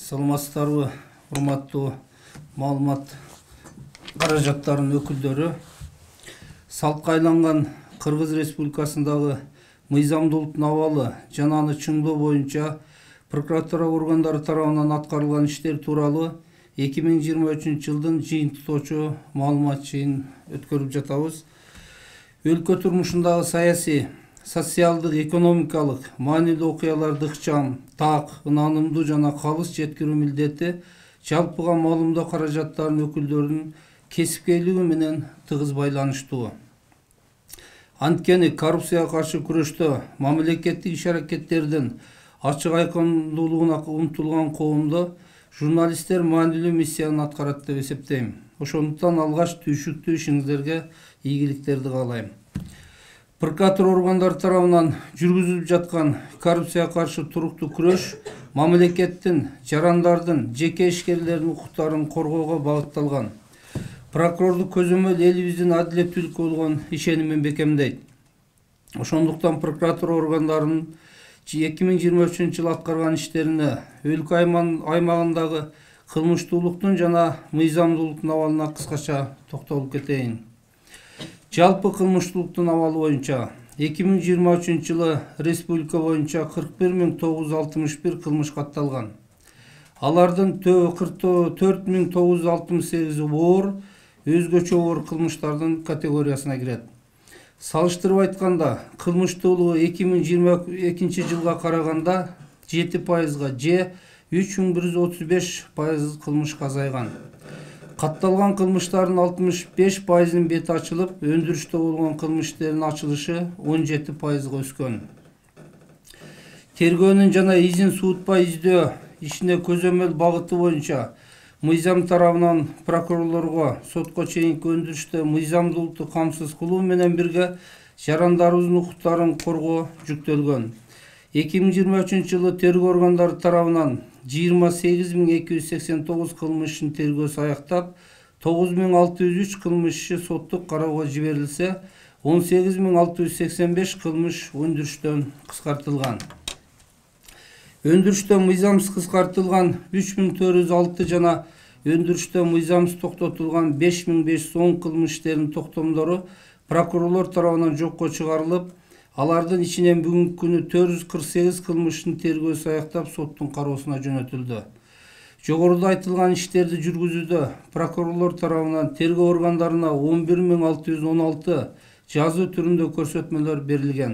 Саламатсыздарбы, урматтуу маалымат каражаттарынын өкүлдөрү. Салкка айланган Кыргыз Республикасындагы мыйзамдуулуктун абалы жана аны чыңдоо боюнча прокуратура органдары тарабынан аткарылган иштер тууралуу 2023 жылдын жыйынтыктоочу маалымат жыйын өткөрүп жатабыз. Өлкө турмушундагы саясий, социалдык, экономикалык маанилүү окуяларды ыкчам, так, ынанымдуу жана калыс жеткирүү милдети жалпыга маалымдоо каражаттарынын өкүлдөрүнүн кесипкейлиги менен тыгыз байланыштуу. Анткени коррупцияга каршы күрөштө мамлекеттик иш-аракеттердин ачык айкындуулугуна умтулган коомдо журналисттер маанилүү миссияны аткарат деп эсептейм. Ошондуктан алгач түйшүктүү ишиңиздерге ийгиликтерди каалайм. Прокуратура органдары тарабынан жүргүзүлүп жаткан коррупцияга каршы туруктуу күрөш мамлекеттин, жарандардын, жеке ишкерлердин укуктарын коргоого багытталган. Прокурордук көзөмөл элибиздин адилеттүүлүккө болгон ишенимин бекемдейт. Ошондуктан прокуратура органдарынын 2023 жылы аткарган иштерине өлкө аймагындагы кылмыштуулуктун жана мыйзамдуулуктун абалына кыскача токтолуп кетейин. Жалпы кылмыштуулуктун абалы боюнча 2023 жылы республика боюнча 41.961 кылмыш катталган. Алардын 44.968 оор, өзгөчө оор кылмыштардын категориясына кирет. Салыштырып айтканда, кылмыштуулугу 2022 жылга караганда 7%, же 3135% кылмышка азайган. Катталган кылмыштардын 65%-ын бети ачылып, өндүрүштө болгон кылмыштердин ачылышы 17%га өскөн. Тергөөнүн жана изин суутпай издөө ишине көзөмөл багыты боюнча мыйзам тарабынан прокурорлорго сотко чейинки өндүрүштө мыйзамдуулукту камсыз кылуу менен бирге жарандарыбыздын укуктарын коргоо жүктөлгөн. 2023 жылы тергөө органдары тарабынан 28289 кылмыштын тергөөсү аяктап, 9603 кылмышчы соттук кароого жиберилсе, 18685 кылмыш өндүрүштөн кыскартылган. Өндүрүштө мыйзамсыз кыскартылган 3406 жана өндүрүштө мыйзамсыз токтотулган 5510 кылмыш иштеринин токтомдору прокурорлор тарабынан жокко чыгарылып, алардын ичинен бүгүнкү күнү 448 кылмыштын тергөөсү аяктап соттун кароосуна жөнөтүлдү. Жогоруда айтылган иштерди жүргүзүүдө прокурорлор тарабынан тергөө органдарына 11616 жазуу түрүндө көрсөтмөлөр берилген.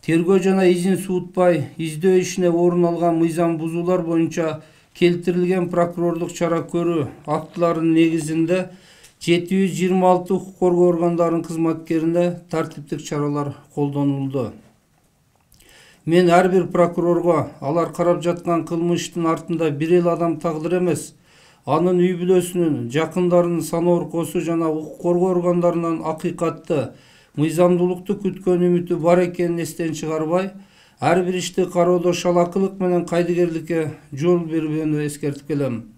Тергөө жана изин суутпай издөө ишине орун алган мыйзам бузуулар боюнча келтирилген прокурорлук чара көрүү актыларынын негизинде 726 укук коргоо органдарынын кызматкерине тартиптик чаралар колдонулду. Мен ар бир прокурорго алар карап жаткан кылмыштын артында бир эле адам тагдыр эмес, анын үй бүлөсүнүн, жакындарынын санооркосу жана укук коргоо органдарынан акыйкатты, мыйзамдуулукту күткөн үмүтү бар экенин эстен чыгарбай, ар бир ишти кароодо шалакылык менен кайдыгерликке жол бербөөнү эскертип келем.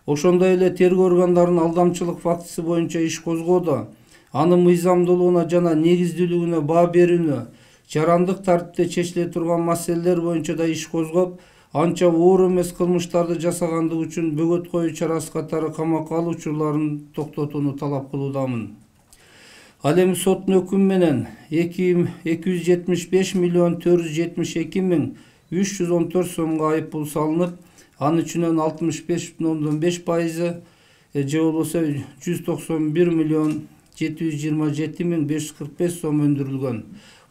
Ошондой эле тергөө органдарынын алдамчылык фактысы боюнча иш козгоодо, анын мыйзамдуулугуна жана негиздүүлүгүнө баа берүүнү, жарандык тартипте чечиле турган маселелер боюнча да иш козгоп, анча оор эмес кылмыштарды жасагандыгы үчүн бөгөт коюу чарасы катары камакка алуу учурларын токтотууну талап кылуудамын. Ал эми соттун өкүмү менен 275.472.314 сомго айыппул салынып, анын үчүнөн 65,5%, же болбосо 191.727.545 сом өндүрүлгөн.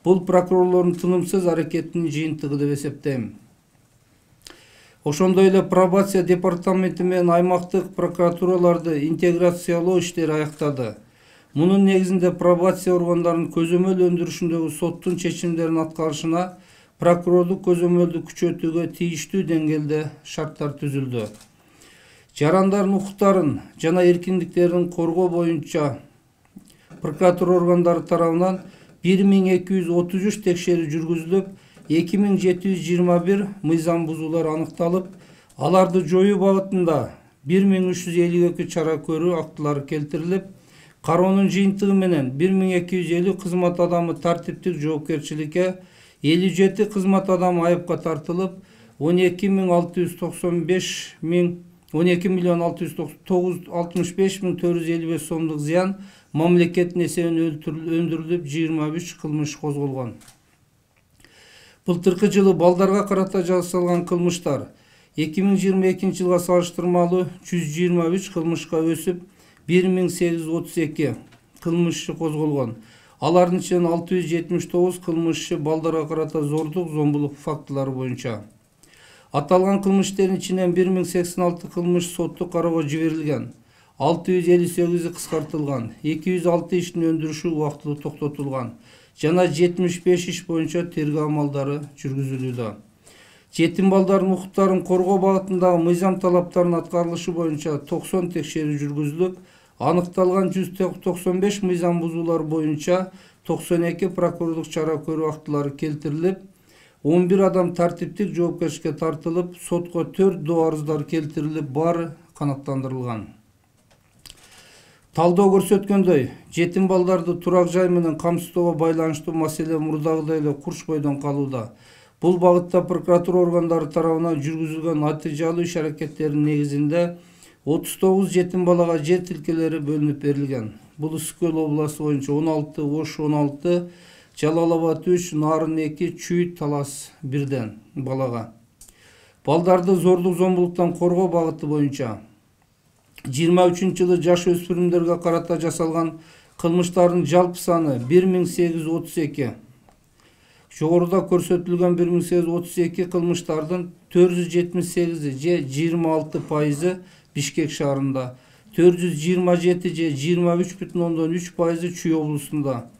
Бул прокурорлордун тынымсыз аракетинин жыйынтыгы деп эсептейм. Ошондой эле пробация департаменти менен аймактык прокуратураларды интеграциялоо иштери аяктады. Мунун негизинде пробация органдарынын көзөмөл өндүрүшүндөгү соттун чечимдерин аткарышына прокурорлук көзөмөлдү күчөтүүгө тийиштүү деңгээлде шарттар түзүлдү. Жарандардын укуктарын жана эркиндиктерин коргоо боюнча прокуратура органдары тарабынан 1233 текшерүү жүргүзүлүп, 2721 мыйзам бузуулар аныкталып, аларды жоюу багытында 1352 чара көрүү актылары келтирилип, кароонун жыйынтыгы менен 1250 кызмат адамы тартиптик жоопкерчиликке, 57 кызмат адам айыпка тартылып, 12.665.455 сомдук зыян мамлекеттин эсебинен өндүрүлүп 23 кылмыш козголгон. Былтыркы жылы балдарга карата жасалган кылмыштар 2022 жылга салыштырмалуу 123 кылмышка өсүп 1832 кылмышчы козголгон. Алардын ичинен 679 кылмышчы балдарга карата зордук, зомбулук фактылары боюнча. Аталган кылмыштардын ичинен 1086 кылмыш соттук кароого жиберилген, 658 кыскартылган, 206 иштин өндүрүшү убактылуу токтотулган жана 75 иш боюнча тергөө амалдары жүргүзүлүүдө. Жетим балдардын укуктарын коргоо багытындагы мыйзам талаптарынын аткарылышы боюнча 90 текшерүү жүргүзүлүп, аныкталган 195 мыйзам бузуулар боюнча 92 прокурорлук чара көрүү актылары келтирилип, 11 адам тартиптик жоопкерчиликке тартылып, сотко 4 доо арыздар келтирилип, баары канааттандырылган. Талдоо көрсөткөндөй, жетим балдарды турак жай менен камсыздоого байланыштуу маселе мурдагыдай эле курч бойдон калууда. Бул багытта прокуратура органдары тарабынан жүргүзүлгөн натыйжалуу иш-аракеттердин негизинде 39 жетим балага жер тилкелери бөлүнүп берилген. Бул Үскөл областы боюнча 16, Ош 16, Жалал Абад 3, Нарын 2, Чүй, Талас 1 балага. Балдарды зордук, зомбулуктан коргоо багыты боюнча 23-жылы жаш өспүрүмдөргө карата жасалган кылмыштардын жалпы саны 1832. Жогоруда көрсөтүлгөн 1832 кылмыштардын 478 же 26% Бишкек шаарында, 427 же 23,3% Чүй облусунда,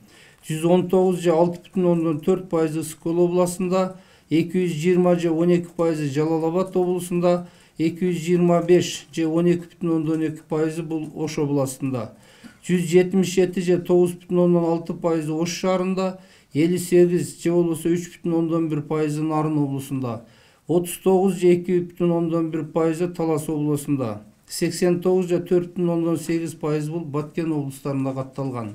119 же 6,4% Үскөл областында, 220 же 12% Жалал Абад облусунда, 225 же 12,2% бул Ош областында, 177 же 9,6% Ош шаарында, 58 же болбосо 3,1% Нарын облусунда, 39 же 2,1% Талас облусунда, 89 же 4,8% бул Баткен облустарында катталган.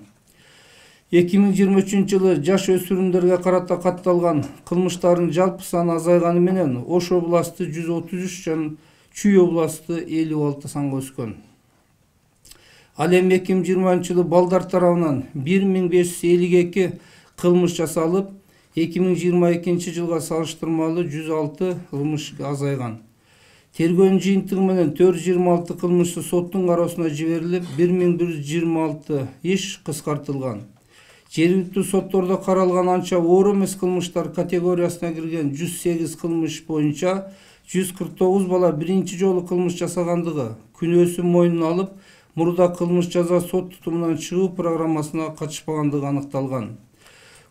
2023 жылы жаш өспүрүмдөргө карата катталган кылмыштардын жалпы саны азайганы менен Ош областы 133 жана Чүй областы 56 санга өскөн. Ал эми 2020 жылы балдар тарабынан 1552 кылмыш жасалып, 2022 жылга салыштырмалуу 106 кылмыш азайган. Тергөөнүн жыйынтыгы менен 426 кылмышчы соттун кароосуна жиберилип, 1126 иш кыскартылган. Жергиликтүү соттордо каралган анча оор эмес кылмыштар категориясына кирген 108 кылмыш боюнча 149 бала биринчи жолу кылмыш жасагандыгы, күнөөсүн мойнуна алып, мурда кылмыш жаза сот тутумунан чыгуу программасына катышпагандыгы аныкталган.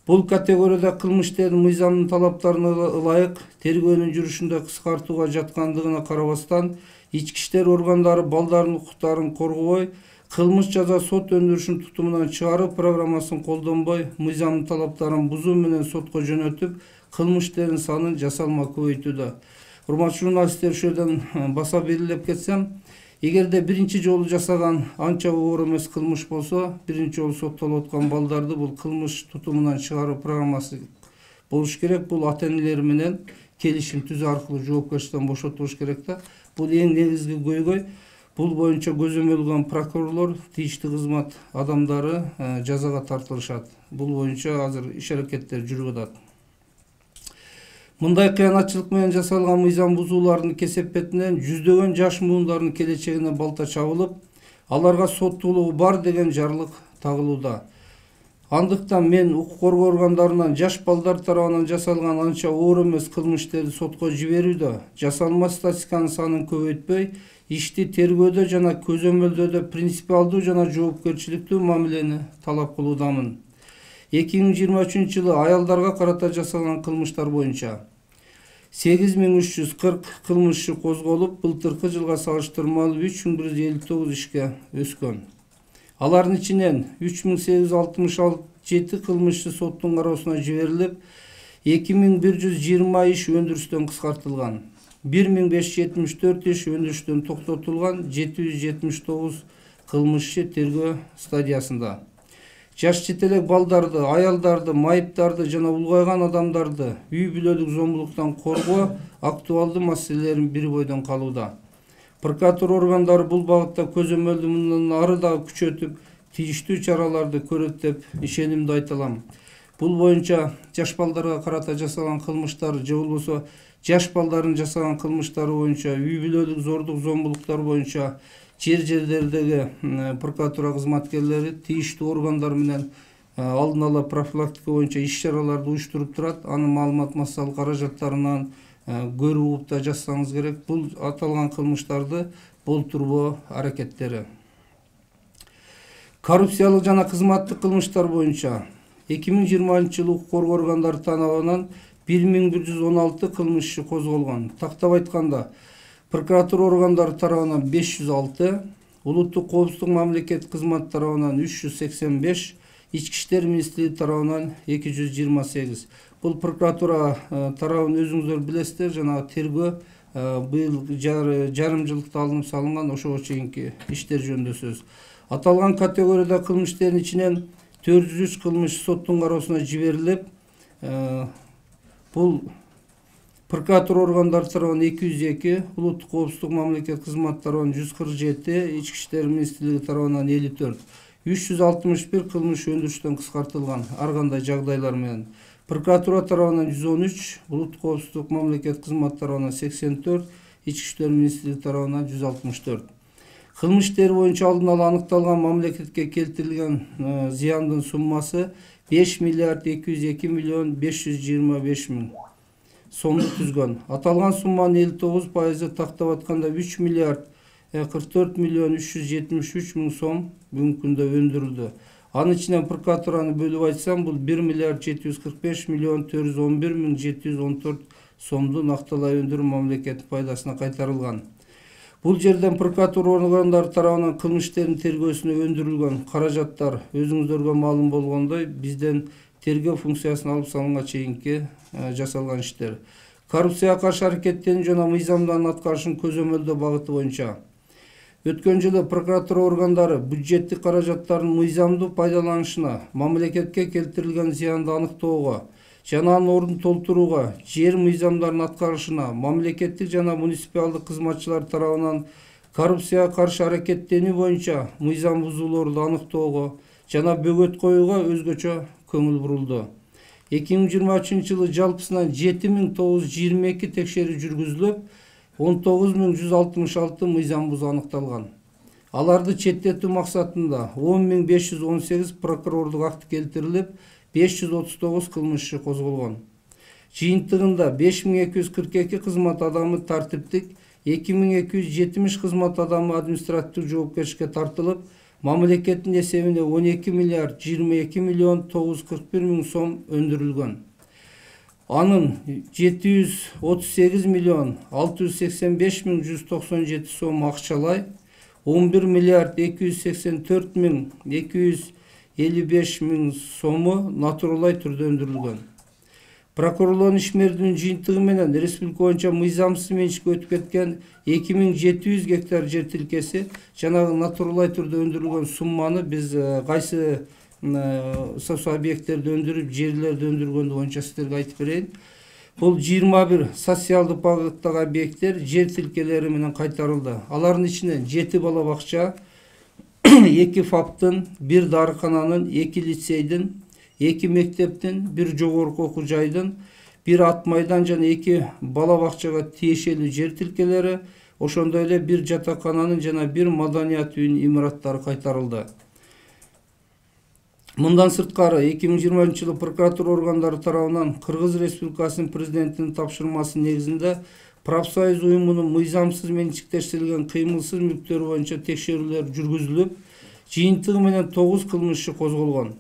Бул категорияда кылмыштардын мыйзамдын талаптарына ылайык тергөөнүн жүрүшүндө кыскартууга жаткандыгына карабастан, ички иштер органдары балдардын укуктарын коргобой, кылмыш жаза сот өндүрүшүн тутумунан чыгаруу программасын колдонбой, мыйзамдын талаптарын бузуу менен сотко жөнөтүп, кылмыштардын санын жасалма көбөйтүүдө. Урматтуу журналисттер, ошол баса белгилеп кетсем, эгерде биринчи жолу жасаган анча оор эмес кылмыш болсо, биринчи жолу соттолуп аткан балдарды бул кылмыш тутумунан чыгаруу программасы болуш керек. Бул ата-энелер менен келишим түзүү аркылуу жоопкерчиликтен бошотулуш керек да. Бул эң негизги көйгөй. Бул боюнча көзөмөлгөн прокурорлор, тийиштүү кызмат адамдары жазага тартылышат. Бул боюнча азыр иш-аракеттер жүрүп атат. Мындай кыянатчылык менен жасалган мыйзам бузуулардын кесепетинен жүздөгөн жаш муундардын келечегине балта чабылып, аларга соттуулугу бар деген жарлык тагылууда. Андыктан мен укук коргоо органдарынан жаш балдар тарабынан жасалган анча оор эмес кылмыштарды сотко жиберүүдө, жасалма статистиканын санын көбөйтпөй, ишти тергөөдө жана көзөмөлдөөдө принципиалдуу жана жоопкерчиликтүү мамилени талап кылуудамын. 2023 жылы аялдарга карата жасалган кылмыштар боюнча 8340 кылмышчы козголуп, былтыркы жылга салыштырмалуу 3159 ишке өскөн. Алардын ичинен 3867 кылмышчы соттун кароосуна жиберилип, 2120 иш өндүрүштөн кыскартылган, 1574 иш өндүрүштөн токтотулган, 779 кылмышчы тергөө стадиясында. жаш жетелек балдарды, аялдарды, майыптарды жана улгайган адамдарды үй бүлөлүк зомбулуктан коргоо актуалдуу маселелердин бири бойдон калууда. Прокуратура органдары бул багытта көзөмөлдү мындан ары дагы күчөтүп, тийиштүү чараларды көрөт деп ишенимдүү айта алам. Бул боюнча жаш балдарга карата жасалган кылмыштар же болбосо жаш балдардын жасаган кылмыштары боюнча, үй бүлөлүк зордук зомбулуктар боюнча жерлердеги прокуратура кызматкерлери тийиштүү органдар менен алдын ала профилактика боюнча иш-чараларды уюштуруп турат. Анын маалымат массалык каражаттарынан көрүп угуп да жазсаңыз керек. Бул аталган кылмыштарды болтурбоо аракеттери. Коррупциялык жана кызматтык кылмыштар боюнча 2020 укук коргоо органдары тарабынан 1116 кылмыш иши козголгон. Тактап айтканда, прокуратура органдары тарабынан 506, улуттук коопсуздук мамлекеттик кызмат тарабынан 385, ички иштер министрлиги тарабынан 228. Бул прокуратура тарабын өзүңүздөр билесиздер, жана тергөө быйыл жарым жылдыкта алынып салынган, ошого чейинки иштер жөнүндө сөз. Аталган категорияда кылмыш иштердин ичинен 403 кылмыш соттун кароосуна жиберилип, бул прокуратура органдары тарабынан 202, улуттук коопсуздук мамлекеттик кызмат тарабынан 147, ички иштер министрлиги тарабынан 54, 361 кылмыш өндүрүштөн кыскартылган ар кандай жагдайлар менен. Прокуратура тарабынан 113, улуттук коопсуздук мамлекеттик кызмат тарабынан 84, ички иштер министрлиги тарабынан 164. Кылмыш иштери боюнча алдын ала аныкталган мамлекетке келтирилген зыяндын суммасы 5 миллиард 202 миллион 525 миң сомду түзгөн. Аталган сумманын 59% тактап атканда 3 миллиард 44 миллион 373 миң сом бүгүнкү күндө өндүрүлдү. Анын ичинен прокуратураны бөлүп айтсам, бул 1 миллиард 745 миллион 411 миң 714 сомду накталай өндүрүп мамлекеттин пайдасына кайтарылган. Бул жерден прокуратура органдары тарабынан кылмыш иштеринин тергөөсүнө өндүрүлгөн каражаттар өзүңүздөргө маалым болгондой бизден тергөө функциясын алып салганга чейинки жасалган иштер. Коррупцияга каршы аракеттенүү жана мыйзамдардын аткарышын көзөмөлдөө багыты боюнча өткөн жылы прокуратура органдары бюджеттик каражаттардын мыйзамдуу пайдаланышына, мамлекетке келтирилген зыянды аныктоого жана анын ордун толтурууга, жер мыйзамдардын аткарышына, мамлекеттик жана муниципалдык кызматчылар тарабынан коррупцияга каршы аракеттенүү боюнча мыйзам бузуулорду аныктоого жана бөгөт коюуга өзгөчө көңүл бурулду. 2023 жылы жалпысынан 7922 текшерүү жүргүзүлүп, 19166 мыйзам бузуу аныкталган. Аларды четтетүү максатында 10518 прокурорлук акт келтирилип, 539 кылмыш иши козголгон. Жыйынтыгында 5242 кызмат адамы тартиптик, 2270 кызмат адамы административдик жоопкерчиликке тартылып, мамлекеттин эсебине 12 миллиард 22 миллион 941 миң сом өндүрүлгөн. Анын 738 миллион 685 миң 197 сом акчалай, 11 миллиард 284 миң 255 миң сому натуралай түрдө өндүрүлгөн. Прокурорлордун ишмердүүнүн жыйынтыгы менен республика боюнча мыйзамсыз менчикке өтүп кеткен 2700 гектар жер тилкеси жана натуралай түрдө өндүрүлгөн сумманы биз кайсы объекттерди өндүрүп, жерлерди өндүргөндү боюнча сиздерге айтып берейин. Бул 21 социалдык багыттагы объекттер жер тилкелери менен кайтарылды. Алардын ичинен 7 бала бакча, 2 ФАПтын, 1 дарыкананын, 2 лицейдин, 2 мектептин, 1 жогорку окуу жайдын, 1 ат майдан жана 2 бала бакчага тиешелүү жер тилкелери, ошондой эле 1 жатакананын жана 1 маданият үйүнүн имараттары кайтарылды. Мындан сырткары 2020 жылы прокуратура органдары тарабынан Кыргыз Республикасынын президентинин тапшырмасы негизинде профсоюз уюмунун мыйзамсыз менчиктештирилген кыймылсыз мүлктөрү боюнча текшерүүлөр жүргүзүлүп, жыйынтыгы менен 9 кылмыш иши козголгон.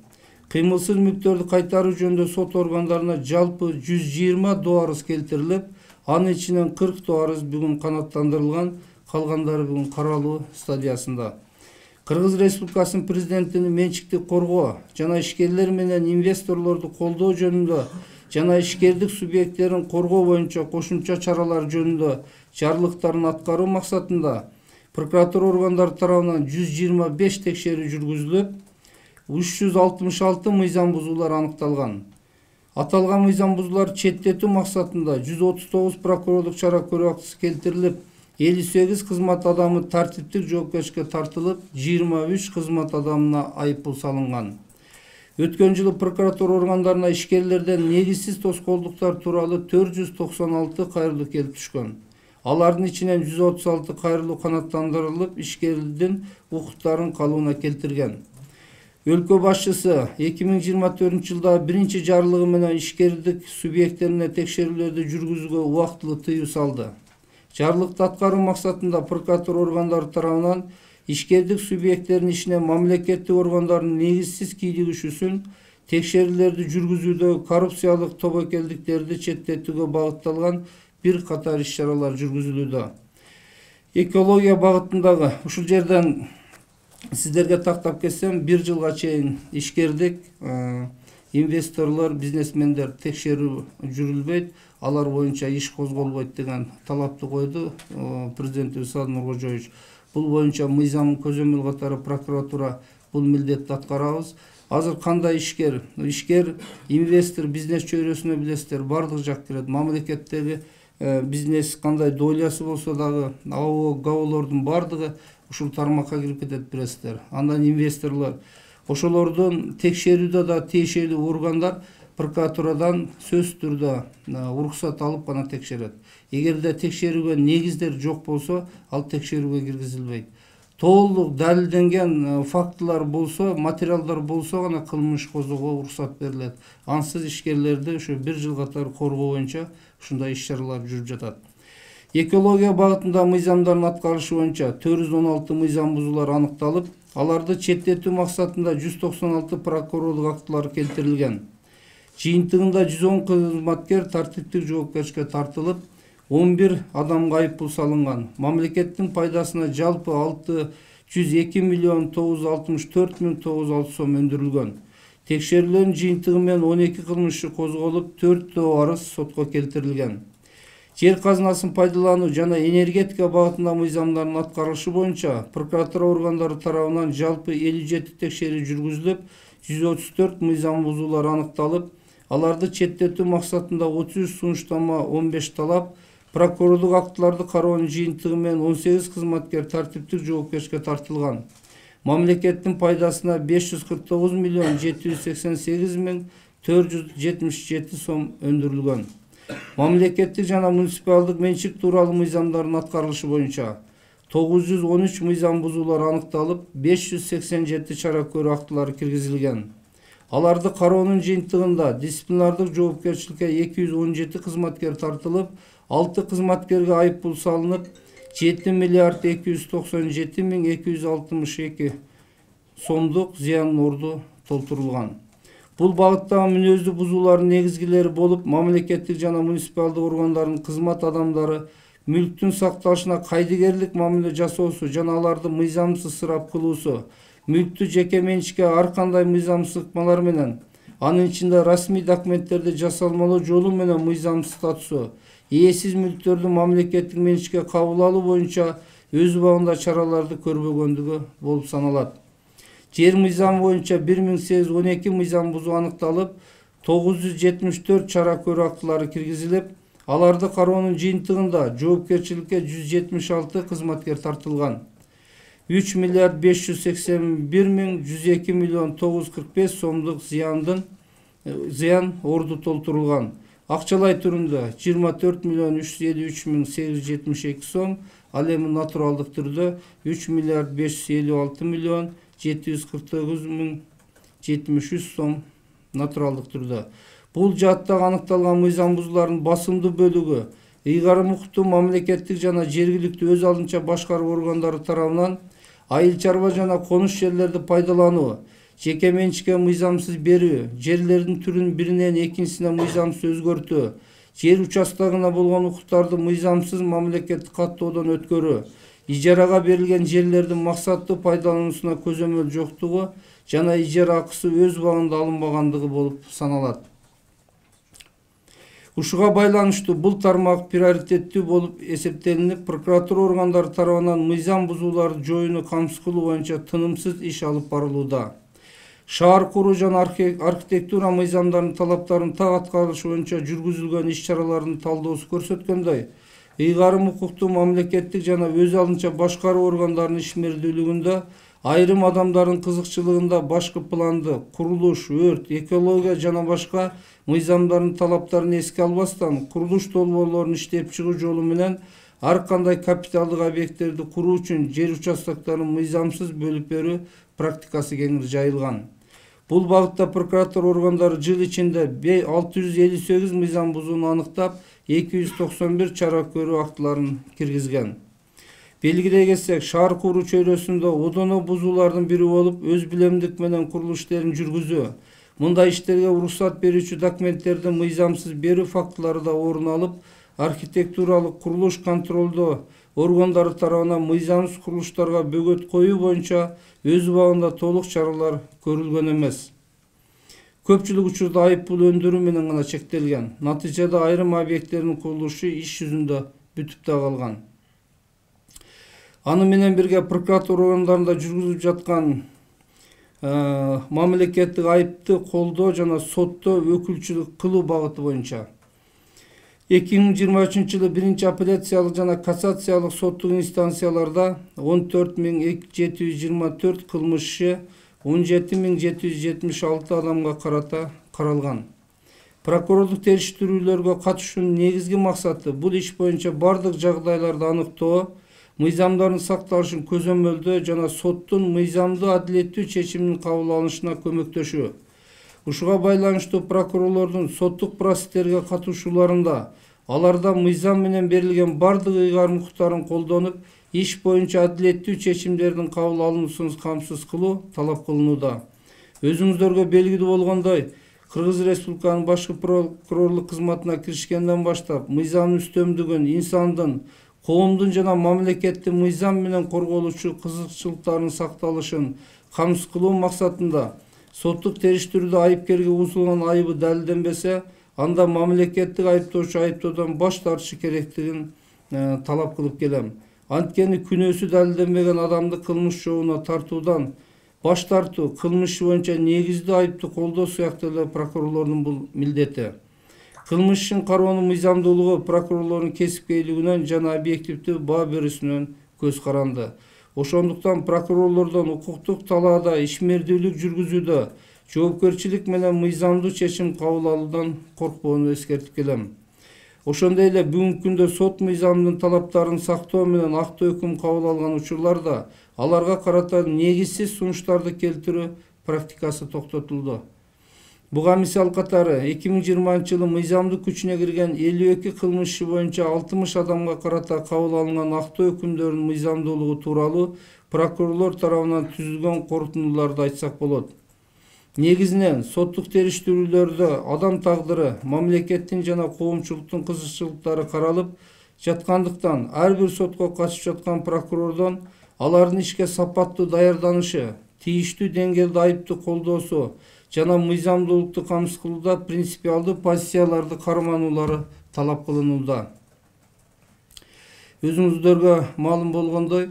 Кыймылсыз мүлктөрдү кайтаруу жөнүндө сот органдарына жалпы 120 доо арыз келтирилип, анын ичинен 40 доо арыз бүгүн канааттандырылган, калгандары бүгүн каралуу стадиясында. Кыргыз Республикасынын президентинин менчиктик коргоо жана ишкерлер менен инвесторлорду колдоо жөнүндө жана ишкердик субъекттерин коргоо боюнча кошумча чаралар жөнүндө жарлыктарын аткаруу максатында прокуратура органдары тарабынан 125 текшерүү жүргүзүлүп, 366 мыйзам бузуулар аныкталган. Аталган мыйзам бузуулар четтетүү максатында 139 прокурорлук чара көрүү актысы келтирилип, 58 кызмат адамы тартиптик жоопкерчиликке тартылып, 23 кызмат адамына айыппул салынган. Өткөн жылы прокуратура органдарына ишкерлерден негизсиз тоскоолдуктар тууралуу 496 кайрылуу келип түшкөн. Алардын ичинен 136 кайрылуу канааттандырылып, ишкердин укуктарын калыбына келтирген. Өлкө башчысы 2024 жылда биринчи жарлыгы менен ишкердик субъекттерине текшерүүлөрдү жүргүзүүгө убактылуу тыюу салды. Жарлыкты аткаруу максатында прокуратура органдары тарабынан ишкердик субъекттеринин ишине мамлекеттик органдардын негизсиз кийлигишүүсүн, текшерүүлөрдү жүргүзүүдө коррупциялык тобокелдиктерди четтетүүгө багытталган бир катар иш-чаралар жүргүзүлүүдө. Экология багытындагы ушул жерден сиздерге тактап кетсем, 1 жылга чейин ишкердик, инвесторлор, бизнесмендер текшерүү жүрүлбөйт, алар боюнча иш козголбойт деген талапты койду президентибиз Садыр Нуркожоевич. Бул боюнча мыйзам көзөмөл катары прокуратура бул милдетти аткарабыз. Азыр кандай ишкер, инвестор, бизнес чөйрөсүнө билесиздер, бардык жак кирет. Мамлекеттеги бизнес кандай долясы болсо дагы, АО, ГАОлордун бардыгы ушул тармакка кирип кетет билесиздер. Андан инвесторлор, ошолордун текшерүүдө да тиешелүү органдар прокуратурадан сөзсүз түрдө уруксат алып гана текшерет. Эгерде текшерүүгө негиздер жок болсо, ал текшерүүгө киргизилбейт. Толук далилденген фактылар болсо, материалдар болсо гана кылмыш козгоого уруксат берилет. Ансыз ишкерлерди ушу 1 жыл катары коргоо боюнча ушундай иш-чаралар жүрүп жатат. Экология багытында мыйзамдардын аткарышы боюнча 416 мыйзам бузуулар аныкталып, аларды четтетүү максатында 196 прокурорлук актылар келтирилген. Жыйынтыгында 110 кызматкер тартиптик жоопкерчиликке тартылып, 11 адамга айыппул салынган. Мамлекеттин пайдасына жалпы 602 миллион 964 миң 906 сом өндүрүлгөн. Текшерүүлөрдүн жыйынтыгы менен 12 кылмышчы козголуп, 4 арыз сотко келтирилген. Жер казынасын пайдалануу жана энергетика багытында мыйзамдардын аткарылышы боюнча прокуратура органдары тарабынан жалпы 57 текшерүү жүргүзүлүп, 134 мыйзам бузуулар аныкталып, аларды четтетүү максатында 33 сунуштама, 15 талап, прокурорлук актыларды кароонун жыйынтыгы менен 18 кызматкер тартиптик жоопкерчиликке тартылган. Мамлекеттин пайдасына 549 миллион 788 миң 477 сом өндүрүлгөн. Мамлекеттик жана муниципалдык менчик тууралуу мыйзамдардын аткарылышы боюнча 913 мыйзам бузуулар аныкталып, 587 чара көрүү актылары киргизилген. Аларды кароонун жыйынтыгында дисциплинардык жоопкерчиликке 217 кызматкер тартылып, 6 кызматкерге айыппул салынып, 7 миллиард 297 миң 262 сомдук зыян орду толтурулган. Бул багыттагы мүнөздүү бузуулардын негизгилери болуп, мамлекеттик жана муниципалдык органдардын кызмат адамдары мүлктүн сакталышына кайдыгерлик мамиле жасоосу жана аларды мыйзамсыз ысырап кылуусу, мүлктү жеке менчикке ар кандай мыйзамсыз ыкмалар менен, анын ичинде расмий документтерди жасалмалоо жолу менен мыйзамсыздатуусу, ээсиз мүлктөрдү мамлекеттик менчикке кабыл алуу боюнча өз убагында чараларды көрбөгөндүгү болуп саналат. Жер мыйзамы боюнча 1812 мыйзам бузуу аныкталып, 974 чара көрүү актылары киргизилип, аларды кароонун жыйынтыгында жоопкерчиликке 176 кызматкер тартылган. 3 миллиард 581 миң 102 миллион 945 сомдук зыян орду толтурулган. Акчалай түрүндө 24 миллион 353 миң 872 сом, ал эми натуралдык түрдө 3 миллиард 556 миллион 749 миң 73 сом натуралдык түрдө. Бул жааттагы аныкталган мыйзам бузуулардын басымдуу бөлүгү ыйгарым укуктуу мамлекеттик жана жергиликтүү өз алдынча башкаруу органдары тарабынан айыл чарба жана конуш жерлерди пайдалануу, жеке менчикке мыйзамсыз берүү, жерлердин түрүн биринен экинчисине мыйзамсыз өзгөртүү, жер участогуна болгон укуктарды мыйзамсыз мамлекеттик каттоодон өткөрүү, ижарага берилген жерлердин максаттуу пайдалануусуна көзөмөл жоктугу жана ижара акысы өз убагында алынбагандыгы болуп саналат. Ушуга байланыштуу бул тармак приоритеттүү болуп эсептелинип, прокуратура органдары тарабынан мыйзам бузууларды жоюуну камсыз кылуу боюнча тынымсыз иш алып барылууда. шаар куруу жана архитектура мыйзамдарынын талаптарынын так аткарылышы боюнча жүргүзүлгөн иш-чаралардын талдоосу көрсөткөндөй, ыйгарым укуктуу мамлекеттик жана өз алдынча башкаруу органдарынын ишмердүүлүгүндө айрым адамдардын кызыкчылыгында башкы планды, курулуш, өрт, экология жана башка мыйзамдардын талаптарын эске албастан курулуш долбоорлорун иштеп чыгуу жолу менен ар кандай капиталдык объекттерди куруу үчүн жер участоктарын мыйзамсыз бөлүп берүү практикасы кеңири жайылган. Бул багытта прокуратура органдары жыл ичинде 658 мыйзам бузууну аныктап, 291 чара көрүү актыларын киргизген. Белгилей кетсек, шаар куруу чөйрөсүндө одоно бузуулардын бири болуп, өз билемдик менен курулуш иштерин жүргүзүү, мындай иштерге уруксат берүүчү документтерди мыйзамсыз берүү фактылары да орун алып, архитектуралык курулуш контролдоо органдары тарабынан мыйзамсыз курулуштарга бөгөт коюу боюнча өз убагында толук чаралар көрүлгөн эмес. Көпчүлүк учурда айып пул өндүрүү менен гана чектелген. Натыйжада айрым объекттердин курулушу иш жүзүндө бүтүп да калган. Аны менен бирге прокуратура органдарында жүргүзүлүп жаткан мамлекеттик айыпты колдоо жана сотто өкүлчүлүк кылуу багыты боюнча 2023 жылы 1-апелляциялык жана кассациялык соттук инстанцияларда 14724 кылмыш иши 17776 адамга карата каралган. Прокурорлук териштирүүлөргө катышуунун негизги максаты бул иш боюнча бардык жагдайларды аныктоо, мыйзамдардын сакталышын көзөмөлдөө жана соттун мыйзамдуу адилеттүү чечимин кабыл алынышына көмөктөшүү. Ушуга байланыштуу прокурорлордун соттук процесстерге катышууларында аларда мыйзам менен берилген бардык ыйгарым укуктарын колдонуп, иш боюнча адилеттүү чечимдердин кабыл алынуусун камсыз кылуу талап кылынууда. Өзүңүздөргө белгилүү болгондой, Кыргыз Республиканын башкы прокурорлук кызматына киришкенден баштап, мыйзамдын үстөмдүгүн, инсандын, коомдун жана мамлекеттин мыйзам менен корголуучу кызыкчылыктарынын сакталышын камсыз кылуу максатында соттук териштирүүдө айыпкерге узулган айыбы далилденбесе, анда мамлекеттик айыптоочу айыптоодон баш тартышы керектигин талап кылып келем. Анткени күнөөсү далилденбеген адамды кылмыш жообуна тартуудан баш тартуу, кылмыш боюнча негиздүү айыпты колдоо сыяктуу эле прокурорлордун бул милдети. Кылмыш ишин кароонун мыйзамдуулугу прокурорлордун кесипкейлигинен жана объективдүү баа берүүсүнөн көз каранды. Ошондуктан прокурорлордон укуктук талаада ишмердүүлүк жүргүзүүдө жоопкерчилик менен мыйзамдуу чечим кабыл алуудан коркпоону эскертип келем. Ошондой эле бүгүнкү күндө сот мыйзамдын талаптарын сактоо менен акты өкүм кабыл алган учурларда аларга карата негизсиз сунуштарды келтирүү практикасы токтотулду. Буга мисал катары 2020 жылы мыйзамдуу күчүнө кирген 52 кылмыш иши боюнча 60 адамга карата кабыл алынган акты өкүмдөрдүн мыйзамдуулугу тууралуу прокурорлор тарабынан түзүлгөн корутундуларды айтсак болот. Негизинен соттук териштирүүлөрдө адам тагдыры, мамлекеттин жана коомчулуктун кызыкчылыктары каралып жаткандыктан ар бир сотко катышып жаткан прокурордон алардын ишке сапаттуу даярданышы, тийиштүү деңгээлде айыпты колдоосу жана мыйзамдуулукту камсыз кылууда принципиалдуу позицияларды кармануулары талап кылынууда. Өзүңүздөргө маалым болгондой,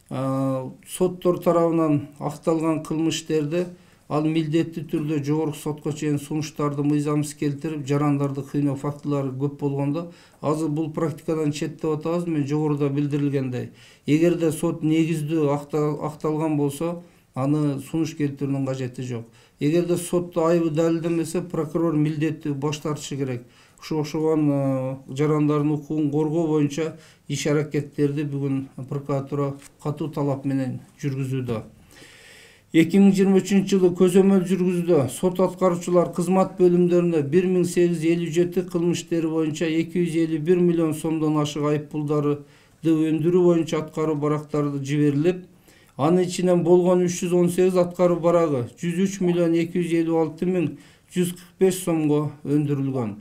соттор тарабынан акталган кылмыштерди ал милдеттүү түрдө жогорку сотко чейин сунуштарды мыйзамсыз келтирип, жарандарды кыйноо фактылары көп болгондо, азыр бул практикадан четтеп атабыз. Мен жогоруда билдирилгендей, эгерде сот негиздүү акталган болсо, аны сунуш келтирүүнүн кажети жок. Эгерде сотто айыбы далилденбесе, прокурор милдеттүү баш тартышы керек. Ошогон жарандардын укугун коргоо боюнча иш аракеттерди бүгүн прокуратура катуу талап менен жүргүзүүдө. 2023 жылы көзөмөл жүргүзүүдө сот аткаруучулар кызмат бөлүмдөрүнө 1857 кылмыш иштери боюнча 251 миллион сомдон ашык айып пулдарды өндүрүү боюнча аткаруу барактары жиберилип, анын ичинен болгон 318 аткаруу барагы 103 миллион 256 миң 145 сомго өндүрүлгөн.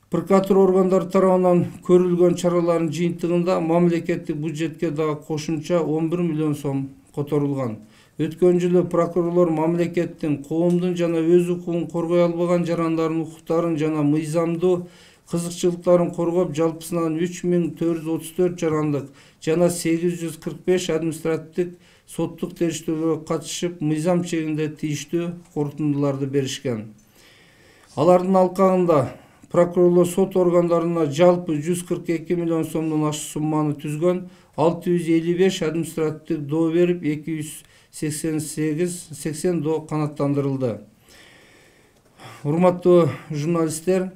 Прокуратура органдары тарабынан көрүлгөн чаралардын жыйынтыгында мамлекеттик бюджетке дагы кошумча 11 миллион сом которулган. Өткөн жылы прокурорлор мамлекеттин, коомдун жана өз укугун коргой албаган жарандардын укуктарын жана мыйзамдуу кызыкчылыктарын коргоп, жалпысынан 3434 жарандык жана 845 административдик соттук териштирүүгө катышып, мыйзам чегинде тийиштүү корутундуларды беришкен. Алардын алкагында прокурорлор сот органдарына жалпы 142 миллион сомдон ашык сумманы түзгөн, 655 административдик доо берип, 280 доо канаттандырылды. Урматтуу журналисттер,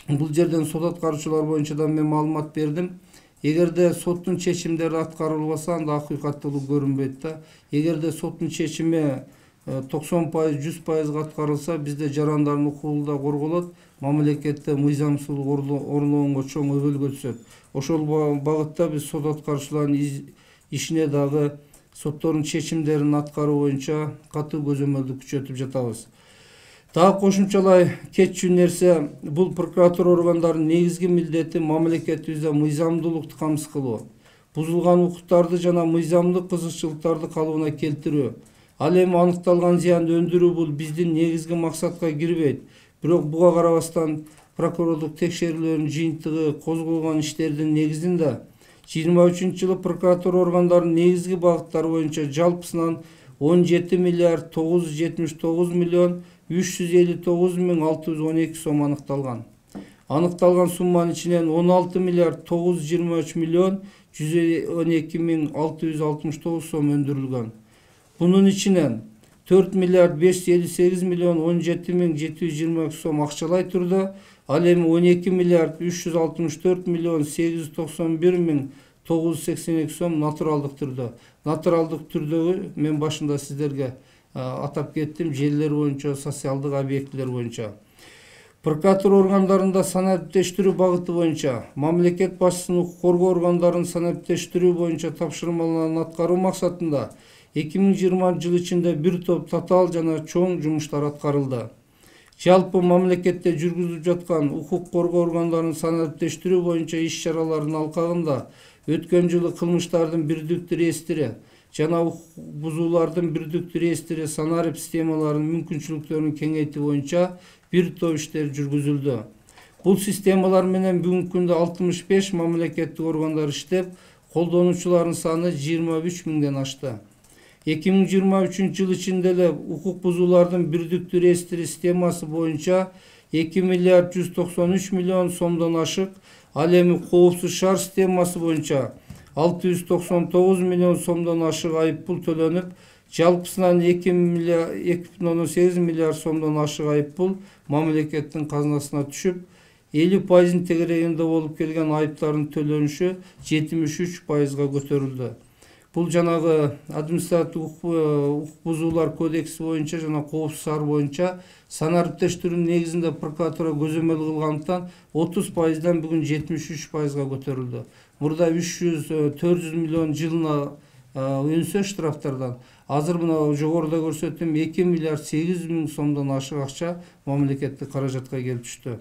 бул жерден сот аткаруучулар боюнча да мен маалымат бердим. Эгерде соттун чечимдери аткарылбаса, анда акыйкаттуулук көрүнбөйт да. Эгерде соттун чечими 90%, 100% аткарылса, бизде жарандардын укугу да корголот, мамлекетте мыйзамсыздык орлогонго чоң өбөлгө түшөт. Ошол багытта биз сот аткаруучулардын ишине дагы соттордун чечимдерин аткаруу боюнча катуу көзөмөлдү күчөтүп жатабыз. Дагы кошумчалай кетчү нерсе, бул прокуратура органдарынын негизги милдети мамлекетибизде мыйзамдуулукту камсыз кылуу, бузулган укуктарды жана мыйзамдык кызыкчылыктарды калыбына келтирүү. Ал эми аныкталган зыянды өндүрүү бул биздин негизги максатка кирбейт. Бирок буга карабастан прокурорлук текшерүүлөрдүн жыйынтыгы козголгон иштердин негизинде 23-жылы прокуратура органдарынын негизги багыттары боюнча жалпысынан 17 миллиард 979 миллион 359 миң 612 сом аныкталган. Аныкталган сумманын ичинен 16 миллиард 923 миллион 112 миң 669 сом өндүрүлгөн. Bunun içinden 4 milyar 558 milyon 17 min 722 сом акчалай түрдө, ал эми 12 миллиард 364 миллион 891 миң 982 сом натуралдык түрдө. Натуралдык түрдөгү мен башында сиздерге атап кеттим, желилер боюнча, социалдык объектилер боюнча. Прокуратура органдарында санаттештирүү багыты боюнча мамлекет башчысынын укук коргоо органдарынын санаттештирүү боюнча тапшырмаларын аткаруу максатында 2020 жыл ичинде бир топ татаал жана чоң жумуштар аткарылды. Жалпы мамлекетте жүргүзүлүп жаткан укук коргоо органдарынын санаттештирүү боюнча иш-чаралардын алкагында өткөн жылы кылмыштардын бирдиктүү реестри жана укук бузуулардын бирдиктүү реестри санарип системаларынын мүмкүнчүлүктөрүн кеңейтүү боюнча бир топ иштер жүргүзүлдү. Бул системалар менен бүгүнкү күндө 65 мамлекеттик органдар иштеп, колдонуучулардын саны 23 миңден ашты. 2023 жыл ичинде эле укук бузуулардын бирдиктүү реестри системасы боюнча 2 миллиард 193 миллион сомдон ашык, ал эми коопсуз шаар системасы боюнча 699 миллион сомдон ашык айыппул төлөнүп, жалпысынан 2,8 миллиард сомдон ашык айыппул мамлекеттин казынасына түшүп, 50% тегерегинде болуп келген айыптардын төлөнүшү 73%га көтөрүлдү. Бул жанагы административдик укук бузуулар кодекси боюнча жана коопсуз шаар боюнча санариптештирүүнүн негизинде прокуратура көзөмөл кылгандыктан 30%дан бүгүн 73%га көтөрүлдү. Мурда 300-400 миллион жылына өнсө штрафтардан, азыр мына жогоруда көрсөттүм 2 миллиард 800 миң сомдон ашык акча мамлекеттик каражатка келип түштү.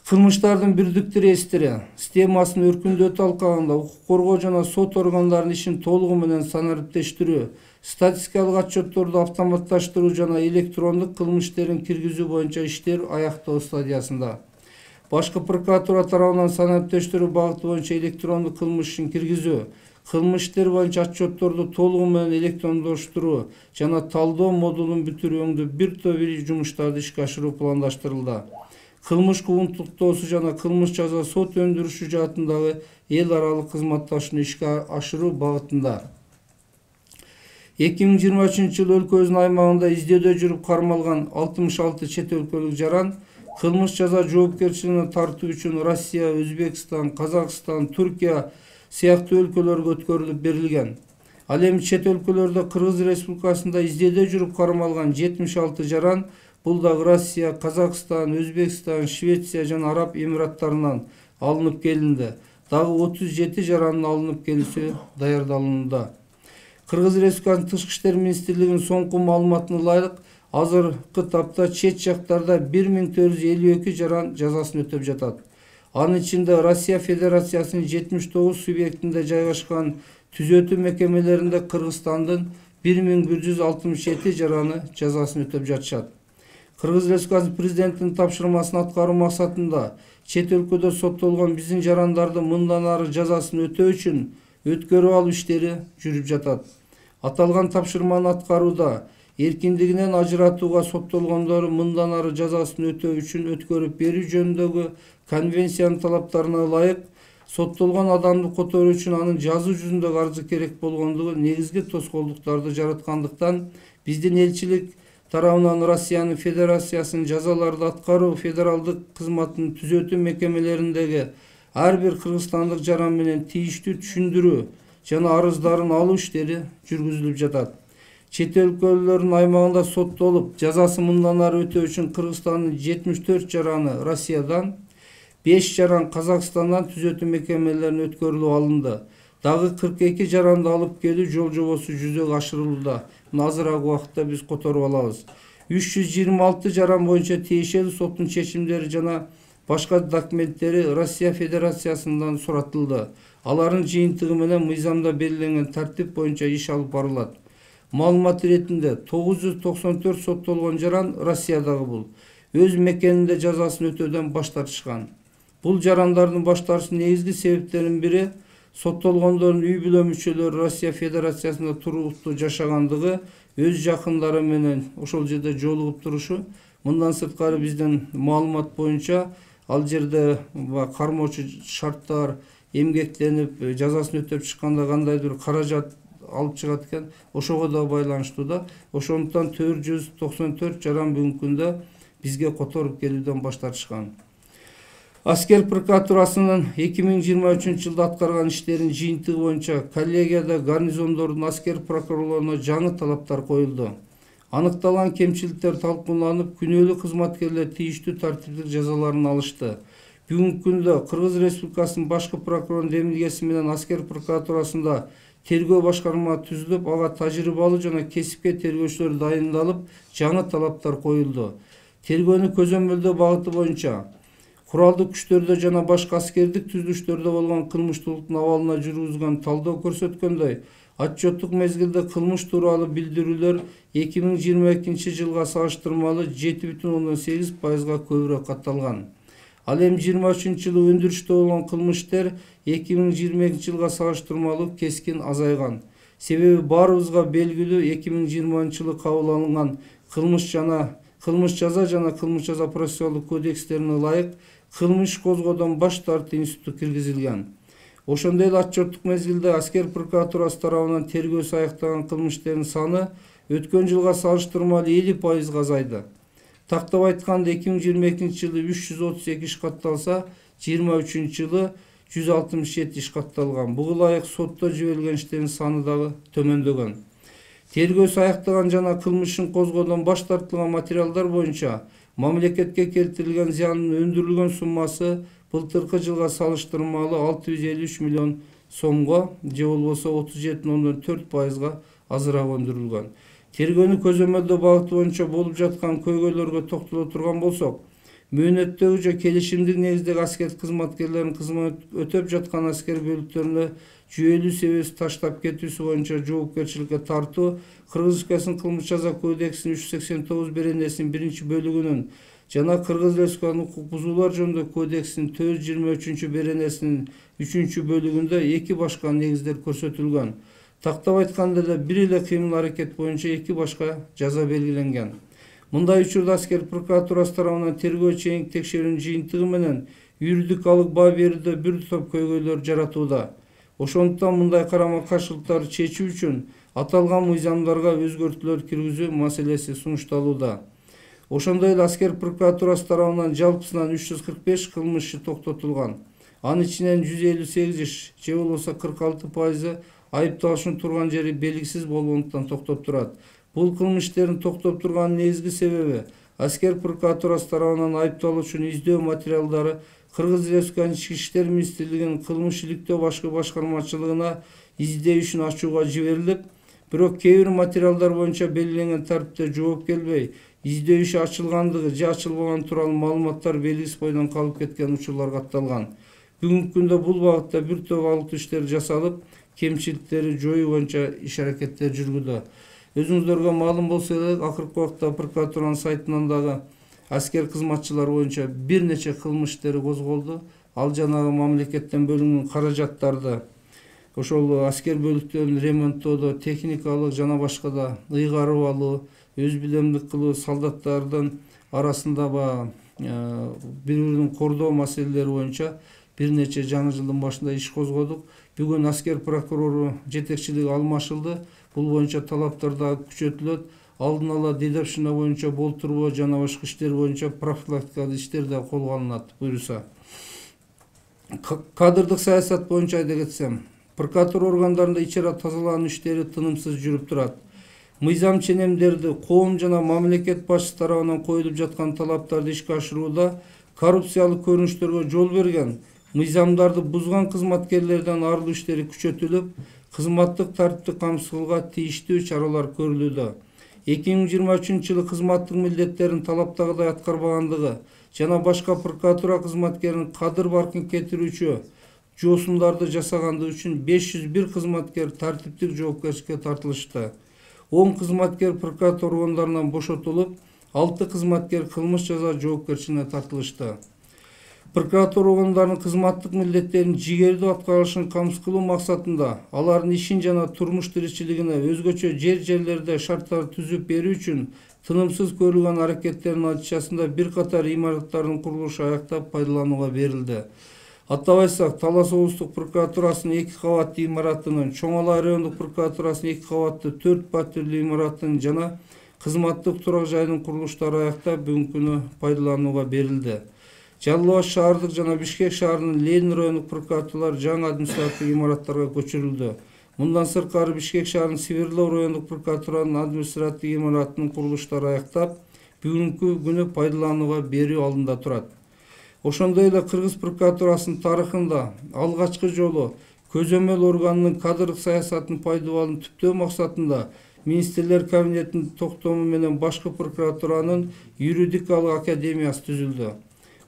Кылмыштардын бирдиктүү реестри системасын өркүндөтүү алкагында укук коргоо жана сот органдарынын ишин толугу менен санариптештирүү, статистикалык отчетторду автоматташтыруу жана электрондук кылмыш иштерин киргизүү боюнча иштер аяктоо стадиясында. Башкы прокуратура тарабынан санариптештирүү багыты боюнча электрондук кылмыш ишин киргизүү, кылмыш иштери боюнча отчетторду толугу менен электрондоштуруу жана талдоо модулун бүтүрүүндө бир топ ири жумуштарды ишке ашыруу пландаштырылды. Кылмыш куугунтуктоосу жана кылмыш жаза сот өндүрүшү жаатындагы эл аралык кызматташууну ишке ашыруу багытында. 2023 жылы өлкөбүздүн аймагында издөөдө жүрүп кармалган 66 чет өлкөлүк жаран кылмыш жаза жоопкерчилигине тартуу үчүн Россия, Өзбекстан, Казакстан, Түркия сыяктуу өлкөлөргө өткөрүлүп берилген. Ал эми чет өлкөлөрдө Кыргыз Республикасында издөөдө жүрүп кармалган 76 жаран бул дагы Россия, Казакстан, Өзбекстан, Швеция жана Араб Эмираттарынан алынып келинди. Дагы 37 жарандын алынып келүүсү даярдалууда. Кыргыз Республикасынын Тышкы иштер министрлигинин соңку маалыматына ылайык, азыркы тапта чет жактарда 1452 жаран жазасын өтөп жатат. Анын ичинде Россия Федерациясынын 79 субъектинде жайгашкан түзөтүү мекемелеринде Кыргызстандын 1167 жараны жазасын өтөп жатышат. Кыргыз Республикасынын президентинин тапшырмасын аткаруу максатында чет өлкөдө соттолгон биздин жарандарды мындан ары жазасын өтөө үчүн өткөрүп алуу иштери жүрүп жатат. Аталган тапшырманы аткарууда эркиндигинен ажыратууга соттолгондор мындан ары жазасын өтөө үчүн өткөрүп берүү жөнүндөгү конвенциянын талаптарына ылайык соттолгон адамды которуу үчүн анын жазуу жүзүндөгү арызы керек болгондугу негизги тоскоолдуктарды жараткандыктан биздин элчилик тарабынан Россиянын Федерациясынын жазаларды аткаруу федералдык кызматынын түзөтүү мекемелериндеги ар бир кыргызстандык жаран менен тийиштүү түшүндүрүү жана арыздарын алуу иштери жүргүзүлүп жатат. Чет өлкөлөрдүн аймагында соттолуп, жазасы мындан ары өтөө үчүн Кыргызстандын 74 жараны Россиядан, 5 жаран Казакстандан түзөтүү мекемелерине өткөрүлүп алынды. Дагы 42 жаранды алып келүү жол жобосу жүзөгө ашырылууда. Азыраак убакытта биз которуп алабыз. 326 жаран боюнча тиешелүү соттун чечимдери жана башка документтери Россия Федерациясынан суратылды. Алардын жыйынтыгы менен мыйзамда белгиленген тартип боюнча иш алып барылат. Маалымат иретинде 994 соттолгон жаран Россиядагы бул өз мекенинде жазасын өтөөдөн баш тартышкан. Бул жарандардын баш тартыш негизги себептеринин бири соттолгондордун үй бүлө мүчөлөрү Россия Федерациясында туруктуу жашагандыгы, өз жакындары менен ошол жерде жолугуп турушу. Мындан сырткары биздин маалымат боюнча ал жерде кармоочу шарттар эмгектенип жазасын өтөп чыкканда кандайдыр каражат алып чыгат экен, ошого да байланыштуу да. Ошондуктан 494 жаран бүгүнкү күндө бизге которуп келүүдөн баш тартышкан. Аскер прокуратурасынын 2023 жылда аткарган иштеринин жыйынтыгы боюнча коллегияда гарнизондордун аскер прокурорлоруна жаңы талаптар коюлду. Аныкталган кемчиликтер талкууланып, күнөөлүү кызматкерлер тийиштүү тартиптик жазаларын алышты. Бүгүнкү күндө Кыргыз Республикасынын башкы прокурорунун демилгеси менен аскер прокуратурасында тергөө башкарма түзүлүп, ага тажрыйбалуу жана кесипкер тергөөчүлөр дайындалып, жаңы талаптар коюлду. Тергөөнү көзөмөлдөө багыты боюнча куралдык күчтөрдө жана башка аскердик түзүлүштөрдө болгон кылмыштуулуктун абалына жүргүзгөн талдоо көрсөткөндөй, отчеттук мезгилде кылмыш тууралуу билдирүүлөр 2022 жылга салыштырмалуу 7,8% көбүрөөк катталган. Ал эми 23 жылы өндүрүштө болгон кылмыш иштер 2022 жылга салыштырмалуу кескин азайган. Себеби баарыбызга белгилүү 2020 жылы кабыл алынган кылмыш жаза жана кылмыш жаза процессуалдык кодекстерине ылайык кылмыш козгоодон баш тартуу институту киргизилген. Ошондой эле отчеттук мезгилде аскер прокуратурасы тарабынан тергөөсү аяктаган кылмыш иштеринин саны өткөн жылга салыштырмалуу 50% азайды. Тактап айтканда 2022 жылы 332 иш катталса, 2023 жылы 167 иш катталган. Буга ылайык сотто жиберилген иштердин саны дагы төмөндөгөн. Тергөөсү аяктаган жана кылмышын козгоодон баш тартылган материалдар боюнча мамлекетке келтирилген зыяндын өндүрүлгөн суммасы былтыркы жылга салыштырмалуу 653 миллион сомго, же болбосо 37,4% азыраак өндүрүлгөн. Тергөөнү көзөмөлдөө багыты боюнча болуп жаткан көйгөйлөргө токтоло турган болсок, мөөнөттөгү же келишимдик негиздеги аскер кызматкерлеринин кызмат өтөп жаткан аскер бөлүктөрүнө жүйөлүү себепсиз таштап кетүүсү боюнча жоопкерчиликке тартуу Кыргыз Республикасынын кылмыш жаза кодексинин 389 беренесинин 1-бөлүгүнүн жана Кыргыз Республикасынын укук бузуулар жөнүндөгү кодексинин 423 беренесинин 3-бөлүгүндө эки башка негиздер көрсөтүлгөн. Тактап айтканда эле бир эле кыймыл аракет боюнча эки башка жаза белгиленген. Мындай учурда аскер прокуратурасы тарабынан тергөө чейинки текшерүүнүн жыйынтыгы менен юридикалык баа берүүдө бир топ көйгөйлөр жаратууда. Ошондуктан мындай карама-каршылыктарды чечүү үчүн аталган мыйзамдарга өзгөртүүлөр киргизүү маселеси сунушталууда. Ошондой эле аскер прокуратурасы тарабынан жалпысынан 345 кылмыш иши токтотулган. Анын ичинен 158 иш, же болбосо 46% айыпталышын турган жери белгисиз болгондуктан токтоп турат. Бул кылмыш иштерин токтоп турганын негизги себеби аскер прокуратурасы тарабынан айыпталуучунун издөө материалдары Кыргыз Республикасынын Ички иштер министрлигинин кылмыш иликтөө башкы башкармачылыгына издөө ишин ачууга жиберилип, бирок кээ бир материалдар боюнча белгиленген тартипте жооп келбей, издөө иши ачылгандыгы же ачылбаганы тууралуу маалыматтар белгисиз бойдон калып кеткен учурлар катталган. Бүгүнкү күндө бул багытта бир топ алгы иштер жасалып, кемчиликтери жоюу боюнча иш аракеттер жүргүдө. Өзүңүздөргө маалым болсо эле, акыркы убакта прокуратуранын сайтынан дагы аскер кызматчылар боюнча бир нече кылмыш иштери козголду. Ал жанагы мамлекеттен бөлүнгөн каражаттарды ошол аскер бөлүктөрүн ремонттоодо, техникалык жана башка да ыйгарып алуу, өз билемдик кылуу, солдаттардын арасында бири-бирин кордоо маселелери боюнча бир нече жаңы жылдын башында иш козгодук. Бүгүн аскер прокурору жетекчилиги алмашылды. Бул боюнча талаптар да күчөтүлөт. Алдын ала дедовщина боюнча болтурбоо жана башка иштер боюнча профилактикалык иштер да колго алынат буюрса. Кадрдык саясат боюнча айта кетсем, прокуратура органдарында ичара тазалануу иштери тынымсыз жүрүп турат. Мыйзам ченемдерди коом жана мамлекет башчысы тарабынан коюлуп жаткан талаптарды ишке ашырууда коррупциялык көрүнүштөргө жол берген, мыйзамдарды бузган кызматкерлерден арылуу иштери күчөтүлүп, кызматтык тартипти камсыздоого тийиштүү чаралар көрүлүүдө. 2023 жылы кызматтык милдеттерин талаптагыдай аткарбагандыгы жана башка прокуратура кызматкеринин кадыр баркын кетирүүчү жоосундарды жасагандыгы үчүн 501 кызматкер тартиптик жоопкерчиликке тартылышты. 10 кызматкер прокуратура органдарынан бошотулуп, 6 кызматкер кылмыш жаза жоопкерчилигине тартылышты. Прокуратура органдарынын кызматтык милдеттерин жигердүү аткарылышын камсыз кылуу максатында алардын ишин жана турмуш тиричилигине өзгөчө жерлерде шарттар түзүп берүү үчүн тынымсыз көрүлгөн аракеттердин натыйжасында бир катар имараттардын курулушу аяктап пайдаланууга берилди. Атап айтсак, Талас облустук прокуратурасынын 2 кабаттуу имаратынын, Чоң Ала райондук прокуратурасынын 2 кабаттуу 4 патрулдуу имаратынын жана кызматтык турак жайдын курулуштары аяктап бүгүнкү күнү пайдаланууга берилди. Жалал Абад шаардык жана Бишкек шаарынын Ленин райондук прокуратуралар жаңы административдик имараттарга көчүрүлдү. Мындан сырткары Бишкек шаарынын Северлов райондук прокуратуранын административдик имаратынын курулуштары аяктап, бүгүнкү күнү пайдаланууга берүү алдында турат. Ошондой эле Кыргыз прокуратурасынын тарыхында алгачкы жолу көзөмөл органынын кадрдык саясатын пайдаланууну түптөө максатында министрлер кабинетинин токтому менен башкы прокуратуранын юридикалык академиясы түзүлдү.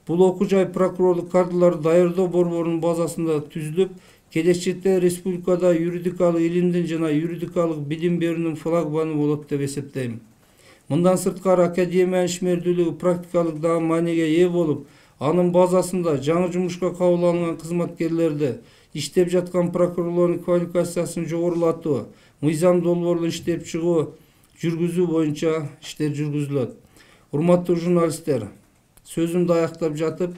Бул окуу жай прокурорлук кадрларды даярдоо борборунун базасында түзүлүп, келечекте республикада юридикалык илимдин жана юридикалык билим берүүнүн флагманы болот деп эсептейм. Мындан сырткары академиянын ишмердүүлүгү практикалык дагы мааниге ээ болуп, анын базасында жаңы жумушка кабыл алынган кызматкерлерди, иштеп жаткан прокурорлордун квалификациясын жогорулатуу, мыйзам долбоорлорун иштеп чыгуу, жүргүзүү боюнча иштер жүргүзүлөт. Урматтуу журналисттер, сөзүмдү аяктап жатып,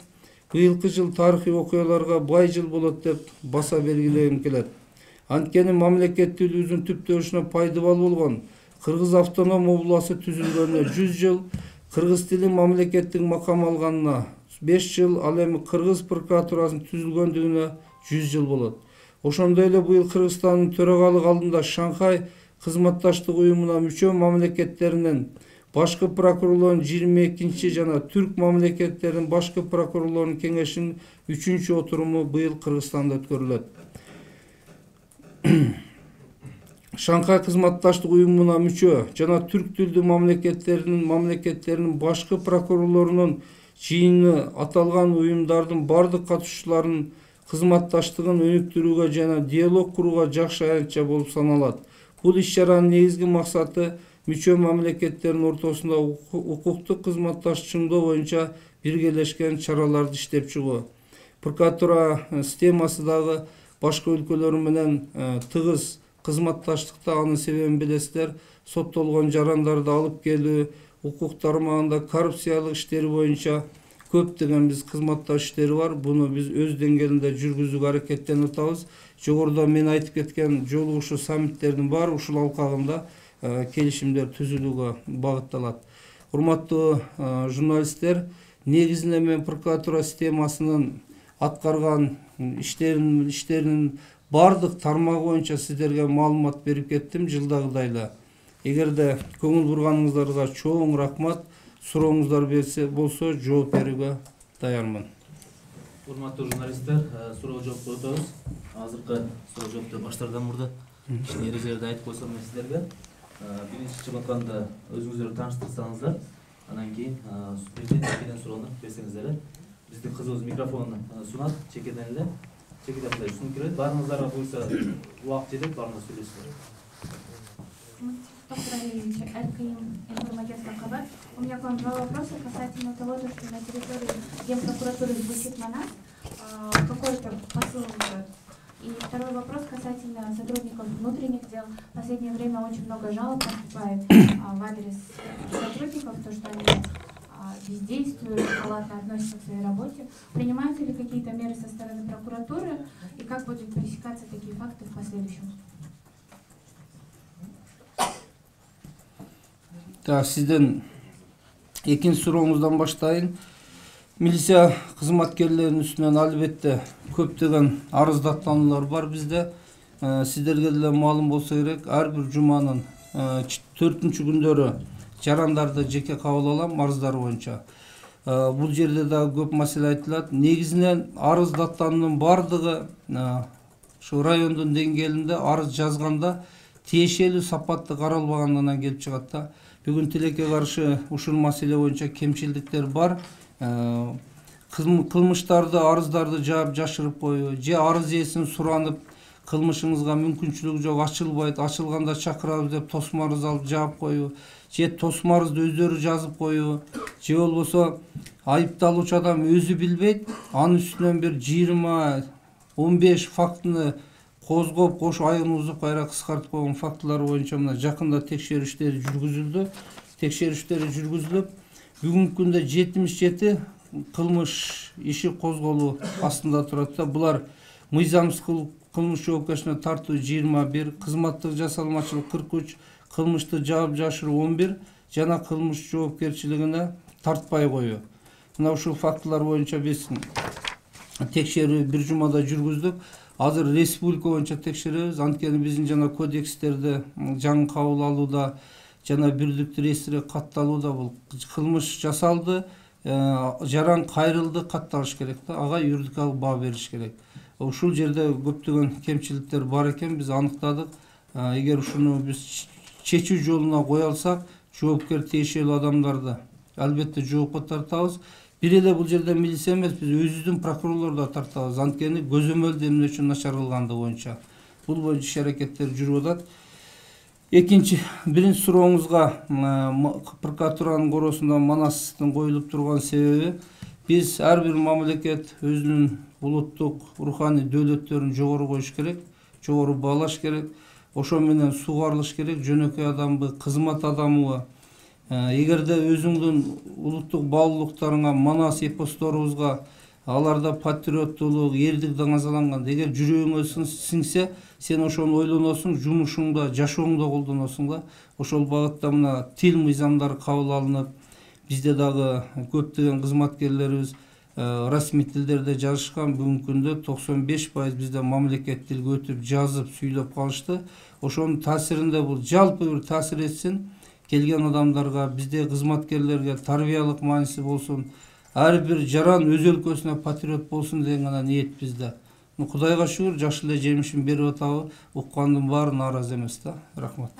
быйылкы жыл тарыхый окуяларга бай жыл болот деп баса белгилегим келет. Анткени мамлекеттүүлүгүбүздүн түптөлүшүнө пайдабал болгон Кыргыз автоном областы түзүлгөнүнө 100 жыл, кыргыз тили мамлекеттик макам алганына 5 жыл, ал эми Кыргыз прокуратурасынын түзүлгөндүгүнө 100 жыл болот. Ошондой эле быйыл Кыргызстандын төрагалык алдында Шанхай кызматташтык уюмуна мүчө мамлекеттеринин башкы прокурорлордун 22 жана түрк мамлекеттеринин башкы прокурорлордун кеңешинин 3-чү отуруму быйыл Кыргызстанда өткөрүлөт. Шанхай кызматташтык уюмуна мүчө жана түрк тилдүү мамлекеттеринин башкы прокурорлорунун жыйыны аталган уюмдардын бардык катышуучуларынын кызматташтыгын өнүктүрүүгө жана диалог курууга жакшы аянтча болуп саналат. Бул иш-чаранын негизги максаты мүчө мамлекеттердин ортосунда укуктук кызматташтык чыңдоо боюнча биргелешкен чараларды иштеп чыгуу. Прокуратура системасы дагы башка өлкөлөр менен тыгыз кызматташтыкта, анын себебин билесиздер, соттолгон жарандарды алып келүү, укук тармагында коррупциялык иштери боюнча көптөгөн биз кызматташ иштери бар. Буну биз өз деңгээлинде жүргүзүүгө аракеттенип атабыз. Жогоруда мен айтып кеткен жолугушуу саммиттердин баары ушул алкагында келишимдер түзүлүүгө багытталат. Урматтуу журналисттер, негизинен мен прокуратура системасынын аткарган иштеринин бардык тармагы боюнча сиздерге маалымат берип кеттим жылдагыдай эле. Эгерде көңүл бурганыңыздарга чоң рахмат. Сурооңуздар болсо жооп берүүгө даярмын. Урматтуу журналисттер, суроо жоопко өтөбүз. Азыркы суроо жоопту баштардан мурда ишин эрежелерди айтып койсом мен сиздерге. Биринчи чыгымканда өзүңүздөрдү тааныштырсаңыздар, анан кийин чекеден суроону берсеңиздер. Биздин кызыбыз микрофонун сунат, чекеден эле сунуп кирет. Баарыңыздарга буюрса убакыт жетет, баарыңыз сүйлөшүңүздөр. Доктор Алиевич, информагентство «Хабар». У меня к вам два вопроса касательно того, что на территории Генпрокуратуры звучит на нас какой-то посыл идет. И второй вопрос касательно сотрудников внутренних дел. В последнее время очень много жалоб поступает в адрес сотрудников, то, что они бездействуют, халатно относятся к своей работе. Принимаются ли какие-то меры со стороны прокуратуры и как будут пресекаться такие факты в последующем? Сизден экинчи сурооңуздан баштайын. Милиция кызматкерлеринин үстүнөн албетте көптөгөн арыздаттануулар бар бизде. Сиздерге деле маалым болсо керек, ар бир жуманын 4-күндөрү жарандарды жеке кабыл алам арыздар боюнча. Бул жерде да көп маселе айтылат. Негизинен арыздаттануунун бардыгы ушу райондун деңгээлинде арыз жазганда тиешелүү сапатты каралбагандан келип чыгат да. Бүгүн тилекке каршы ушул маселе боюнча кемчилдиктер бар. Кылмыштарды, арыздарды жаап жашырып коюу, же арыз ээсин суранып, кылмышыңызга мүмкүнчүлүгү жок, ачылбайт, ачылганда чакырабыз деп тосма арыз алып жаап коюу, же тосма арызды өздөрү жазып коюу, же болбосо айыпталуучу адам өзү билбейт, анын үстүнөн бир 20-15 фактыны козгоп, кош айыгын узуп кайра кыскартып койгон фактылар боюнча мына жакында текшерүүштөр жүргүзүлүп, бүгүнкү күндө 77 кылмыш иши козголуу астында турат да. Булар мыйзамсыз кылмыш жоопкерчилигине тартуу 21, кызматтык жасалмачылык 43, кылмышты жаап жашыруу 11 жана кылмыш жоопкерчилигине тартпай коюу. Мына ушул фактылар боюнча биз текшерүү бир жумада жүргүздүк. Азыр республика боюнча текшеребиз. Анткени биздин жана кодекстерде жаңы кабыл алууда жана бирдиктүү реестрге катталууда бул кылмыш жасалды, жаран кайрылды, катталыш керек да, ага юридикалык баа бериш керек. Ушул жерде көптөгөн кемчиликтер бар экен, биз аныктадык. Эгер ушуну биз чечүү жолуна кое алсак, жоопкер тиешелүү адамдарды албетте жоопко тартабыз. Бир эле бул жерде милиция эмес, биз өзүбүздүн прокурорлорду да тартабыз. Анткени көзөмөлдү эмне үчүн начар кылганды боюнча бул боюнча иш аракеттер жүрүп атат. Биринчи сурооңузга прокуратуранын короосунда Манастын коюлуп турган себеби биз ар бир мамлекет өзүнүн улуттук руханий дөөлөттөрүн жогору коюш керек, жогору баалаш керек. Ошо менен сугарылыш керек, жөнөкөй адамбы, кызмат адамыбы. Эгерде өзүңдүн улуттук баалуулуктарыңа, манас эпосторубузга аларда патриоттуулук, эрдик даңазаланган, эгер жүрөгүңө сиңсе, сен ошону ойлоносуң, жумушуңда, жашооңдо колдоносуң да. Ошол багытта мына тил мыйзамдары кабыл алынып, бизде дагы көптөгөн кызматкерлерибиз расмий тилдерде жазышкан. Бүгүнкү күндө 95% бизде мамлекет тилге өтүп, жазып, сүйлөп калышты. Ошонун таасиринде бул жалпы бир таасир этсин, келген адамдарга, бизде кызматкерлерге тарбиялык мааниси болсун, ар бир жаран өз өлкөсүнө патриот болсун деген гана ниет бизде. Кудайга шүгүр, жакшы эле жемишин берип атабы, уккандын баары нааразы эмес да. Рахмат.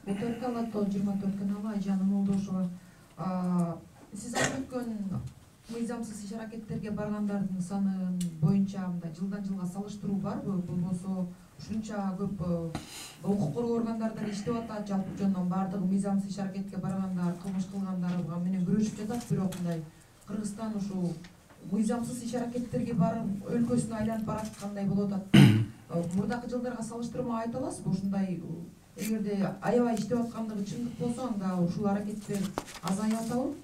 Бөтөркө Алатоо 24 каналы Айжан Молдошова. Сиз айтып өткөн мыйзамсыз иш аракеттерге баргандардын саны боюнча жылдан жылга салыштыруу барбы? Болбосо ушунча көп укук коргоо органдардан иштеп атат, жалпы жөндөн баардыгы мыйзамсыз иш аракетке баргандар, кылмыш кылгандар менен күрөшүп жатат, бирок мындай Кыргызстан ушул мыйзамсыз иш аракеттерге барып өлкөсүнө айланып бараткандай болуп атат. Мурдакы жылдарга салыштырма айта аласызбы? Ушундай эгерде аябай иштеп аткандыгы чындык болсо, анда ушул аракеттер азайып атабы?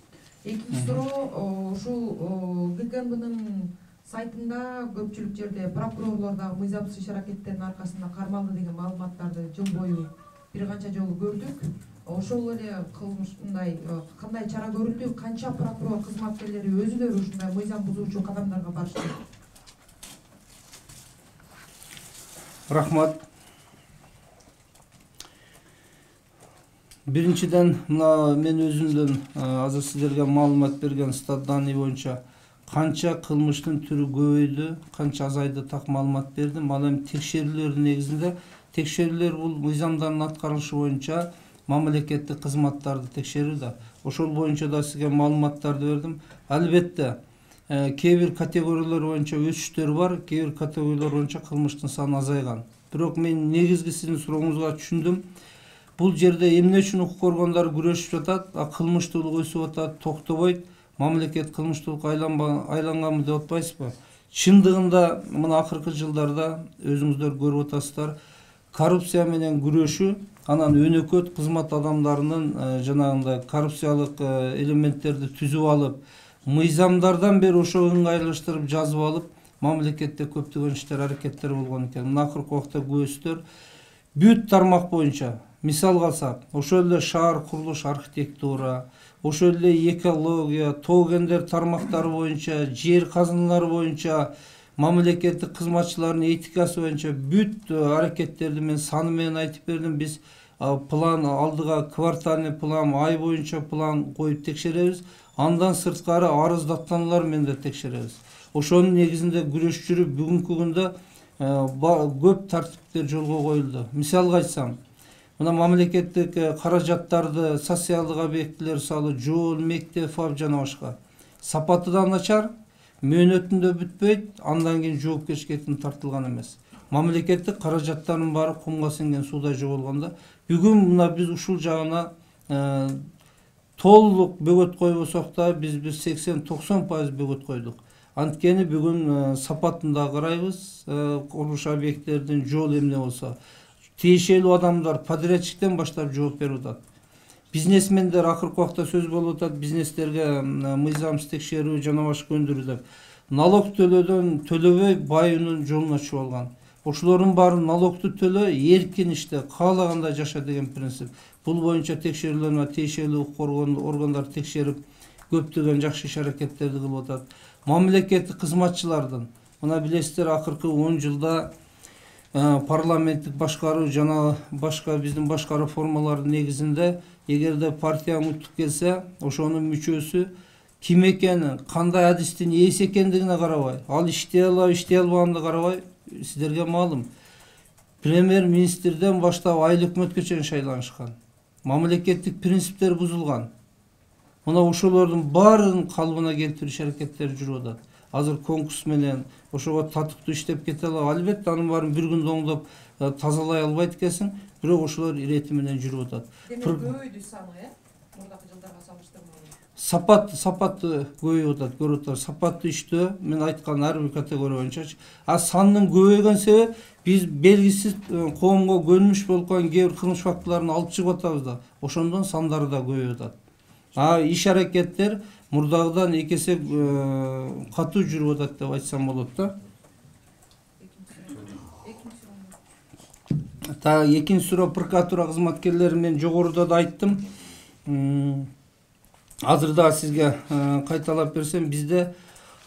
Экинчи суроо, ушул ГКНБнын сайтында көпчүлүк жерде прокурорлор дагы мыйзамсыз иш аракеттердин аркасында кармалды деген маалыматтарды жыл бою бир канча жолу көрдүк. Ошол эле кылмыштай кандай чара көрүлдү? Канча прокурор кызматкерлери өзүлөрү ушундай мыйзам бузуучу кадамдарга барышты? Рахмат. Биринчиден, мына мен өзүмдөн азыр сиздерге маалымат берген статданы боюнча канча кылмыштын түрү көбөйдү, канча азайды так маалымат бердим. Ал эми текшерүүлөрдүн негизинде текшерүүлөр бул мыйзамдардын аткарылышы боюнча мамлекеттик кызматтарды текшерүү да. Ошол боюнча да сизге маалыматтарды бердим. Албетте, кээ бир категориялар боюнча өсүштөр бар, кээ бир категориялар боюнча кылмыштын саны азайган. Бирок мен негизги сиздин сурооңузга түшүндүм. Бул жерде эмне үчүн укук органдары күрөшүп жатат, кылмыштуулук өсүп атат, токтобойт. мамлекет кылмыштуулукка айланганбы деп атпайсызбы? Чындыгында мына акыркы жылдарда өзүңүздөр көрүп атасыздар, коррупция менен күрөшүү, анан өнөкөт кызмат адамдарынын жанагындай коррупциялык элементтерди түзүп алып, мыйзамдардан бери ошо ыңгайлаштырып жазып алып, мамлекетте көптөгөн иштер аракеттер болгон экен. Мына акыркы убакта күбөсүздөр бүт тармак боюнча, мисалга алсак, ошол эле шаар курулуш архитектура, ошол эле экология, тоо кендер тармактары боюнча, жер казыналары боюнча, мамлекеттик кызматчылардын этикасы боюнча бүт аракеттерди мен саны менен айтып бердим. Биз план алдыга квартальный план, ай боюнча план коюп текшеребиз. Андан сырткары арыз даттануулар менен да текшеребиз. Ошонун негизинде күрөш жүрүп, бүгүнкү күндө көп тартиптер жолго коюлду. Мисалга айтсам, мына мамлекеттик каражаттарды социалдык объектилер салуу, жол, мектеп, фаб жана башка. Сапаты да начар, мөөнөтүндө бүтпөйт, андан кийин жоопкерчиликке тартылган эмес. Мамлекеттик каражаттардын баары кумга сиңген суудай жоголгондо, бүгүн мына биз ушул жагына толук бөгөт койбосок да, биз 80-90% бөгөт койдук. Анткени бүгүн сапатын да карайбыз, курулуш объекттердин жол эмне болсо, тиешелүү адамдар подрядчиктен баштап жооп берип атат. Бизнесмендер акыркы убакта сөз болуп атат, бизнестерге мыйзамсыз текшерүү жана башка өндүрүү деп. Налог төлөбөй бай үнүн жолуна чыгып алган. Ошолордун баары налогду төлө, эркин иште, каалагандай жаша деген принцип. Бул боюнча текшерүүлөрүнө тиешелүү органдар текшерип, көптөгөн жакшы иш аракеттерди кылып атат. Мамлекеттик кызматчылардын, мына билесиздер, акыркы 10 жылда парламенттик башкаруу жана башка биздин башка формалардын негизинде, эгерде партия үмүттүк келсе, ошонун мүчөсү ким экенин, кандай адистин ээси экендигине карабай, ал иштей алабы, иштей албаганына карабай, сиздерге маалым, премьер-министрден баштап айыл өкмөткө чейин шайланышкан. Мамлекеттик принциптер бузулган. Мына ошолордун баарын калыбына келтириш аракеттери жүрүп атат. Азыр конкурс менен ошого татыктуу иштеп кете алат. Албетте анын баарын бир күндө оңдоп тазалай албайт экенсиң, бирок ошолор ирети менен жүрүп атат. Демек көбөйдү саны, мурдакы жылдарга салыштырмалуу. Сапаты көбөйүп атат, көрүп атат. Сапаттуу иштөө, мен айткан ар бир категория боюнча. Сандын көбөйгөн себеби биз белгисиз коомго көнүмүш болуп калган кээ бир кылмыш фактыларын алып чыгып атабыз да, ошондон сандары да көбөйүп атат. Иш аракеттер мурдагыдан 2 эсе катуу жүрүп атат деп айтсам болот да. Экинчи суроо прокуратура кызматкерлери, мен жогоруда да айттым. Азыр да сизге кайталап берсем, бизде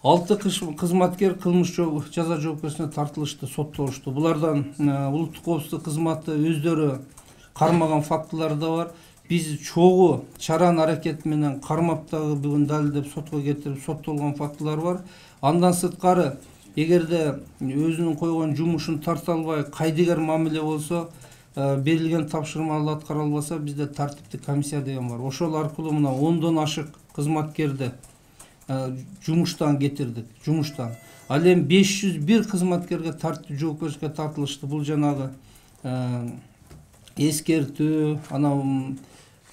6 кызматкер кылмыш жаза жоопкерчиликке тартылышты, соттолушту. Булардан улуттук коопсуздук кызматы өздөрү кармаган фактылар да бар. Биз чогуу чаран аракет менен кармап дагы бүгүн далилдеп сотко кетирип соттолгон фактылар бар. Андан сырткары, эгерде өзүнүн койгон жумушун тарта албай, кайдыгер мамиле болсо, берилген тапшырмаларды аткара албаса, бизде тартиптик комиссия деген бар. Ошол аркылуу мына 10дон ашык кызматкерди жумуштан кетирдик, жумуштан. Ал эми 501 кызматкерге тартиптүү жоопкерчиликке тартылышты. Бул жанагы эскертүү, анан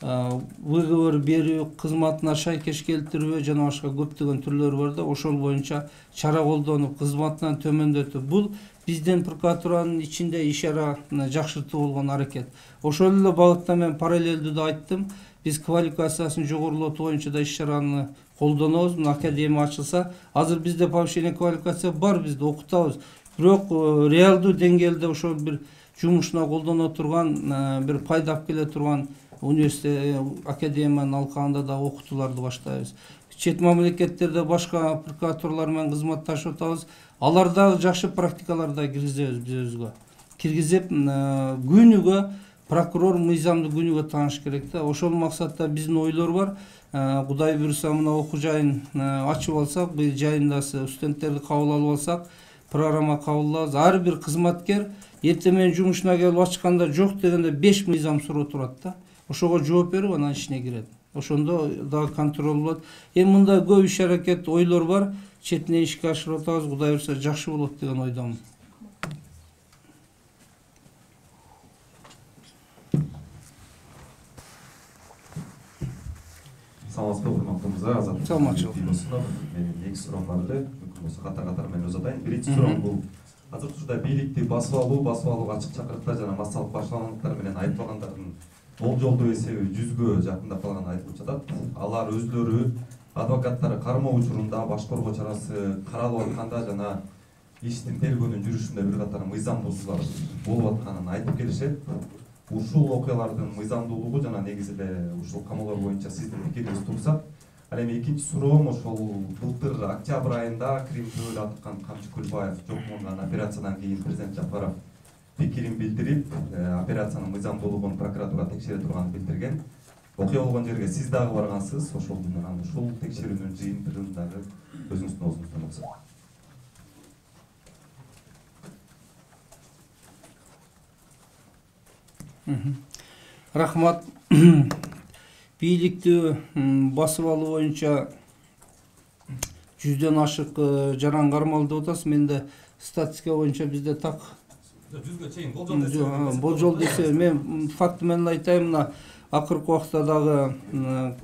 выговор берүү, кызматына шайкеш келтирүү жана башка көптөгөн түрлөрү бар да, ошол боюнча чара колдонуп, кызматынан төмөндөтүү. Бул биздин прокуратуранын ичинде ишара жакшыртуу болгон аракет. Ошол эле багытта мен параллелдүү да айттым. Биз квалификациясын жогорулатуу боюнча да иш-чараны колдонобуз. Академия ачылса, азыр бизде повышение квалификация бар, бизде окутабыз. Бирок реалдуу деңгээлде ошол бир жумушуна колдоно турган, бир пайда алып келе турган университет, академиянын алкагында да окутууларды баштайбыз. Чет мамлекеттерде башка прокуратурлар менен кызматташып атабыз. Алар дагы жакшы практикалар да киргизебиз биз өзгө. Киргизип, күнүгө прокурор мыйзамды күнүгө тааныш керек да. Ошол максатта биздин ойлор бар. Кудай буйруса, мына окуу жайын ачып алсак, бул жайындасы студенттерди кабыл алып алсак, программа кабыл алабыз. Ар бир кызматкер эртең менен жумушуна келип ачканда жок дегенде 5 мыйзам суроо турат да. Ошого жооп берип анан ишине кирет. Ошондо дагы контроль болот. Эми мындай көп иш аракет, ойлор бар. Четинен ишке ашырып атабыз. Кудай буйруса жакшы болот деген ойдомун. Саламатсызбы, урматтуу мырза, Азат саламатчылык. Менин эки суроом бар эле. Мүмкүн болсо катар мен өз атайын. Биринчи суроом бул азыркы учурда бийликти басып алууга ачык чакырыкта жана массалык башкаландыктар менен айыпталгандардын болжолдуу эсеби 100гө жакындап калганы айтылып жатат. Алар өзлөрү адвокаттары кармоо учурунда баш коргоо чарасы каралып атканда жана иштин тергөөнүн жүрүшүндө бир катар мыйзам бузуулар болуп атканын айтып келишет. Ушул окуялардын мыйзамдуулугу жана негизи эле ушул камоолор боюнча сиздин пикириңиз турсак, ал эми экинчи суроом ошол былтыр октябрь айында Крим төбөлү атыккан Камчы Көлбаев жок болгон операциядан кийин президент Жапаров пикирин билдирип, операциянын мыйзамдуулугун прокуратура текшере турганын билдирген. Окуя болгон жерге сиз дагы баргансыз, ошол менен ушул текшерүүнүн жыйынтыгын дагы өзүңүздүн оозуңуздан окусак. Рахмат. Бийликти басып алуу боюнча 100дөн ашык жаран кармалды деп атасыз. Менде статистика боюнча бизде так 100гө чейин болжол десе, мен факты менен айтайын, мына акыркы убакта дагы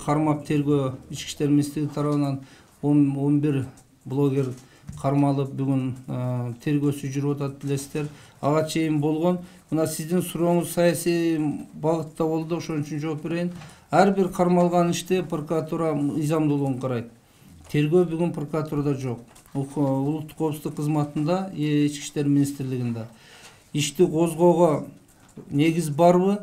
кармап тергөө ички иштер министрлиги тарабынан 11 блогер кармалып, бүгүн тергөөсү жүрүп атат, билесиздер. Ага чейин болгон. Мына сиздин сурооңуз саясий багытта болду, ошон үчүн жооп берейин. Ар бир кармалган иште прокуратура мыйзамдуулугун карайт. Тергөө бүгүн прокуратурада жок. Улуттук коопсуздук кызматында, ички иштер министрлигинде. Ишти козгоого негиз барбы?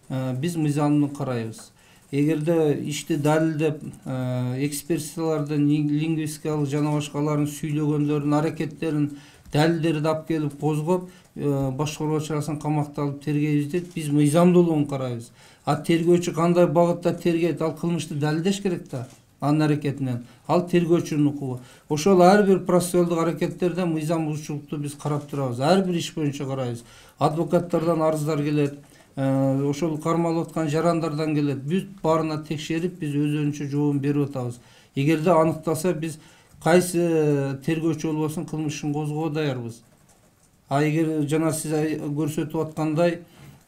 Биз мыйзамды карайбыз. Эгерде ишти далилдеп, экспертизалардын лингвистикалык жана башкаларын сүйлөгөндөрдүн аракеттерин, далилдерди алып келип козгоп, баш коргоо чарасын камакта алып тергейбиз дейт. Биз мыйзамдуулугун карайбыз. А тергөөчү кандай багытта тергейт, ал кылмышты далилдеш керек да. Анын аракетинен. Ал тергөөчүнүн укугу. Ошол ар бир процессуалдык аракеттерде мыйзам бузуучулукту биз карап турабыз. Ар бир иш боюнча карайбыз. Адвокаттардан арыздар келет. Ошол кармалып аткан жарандардан келет. Бүт баарына текшерип, биз өзүнчө жообун берип атабыз. Эгерде аныкталса, биз кайсы тергөөчү болбосун кылмыш ишин козгоого даярбыз. А эгер жана сиз көрсөтүп аткандай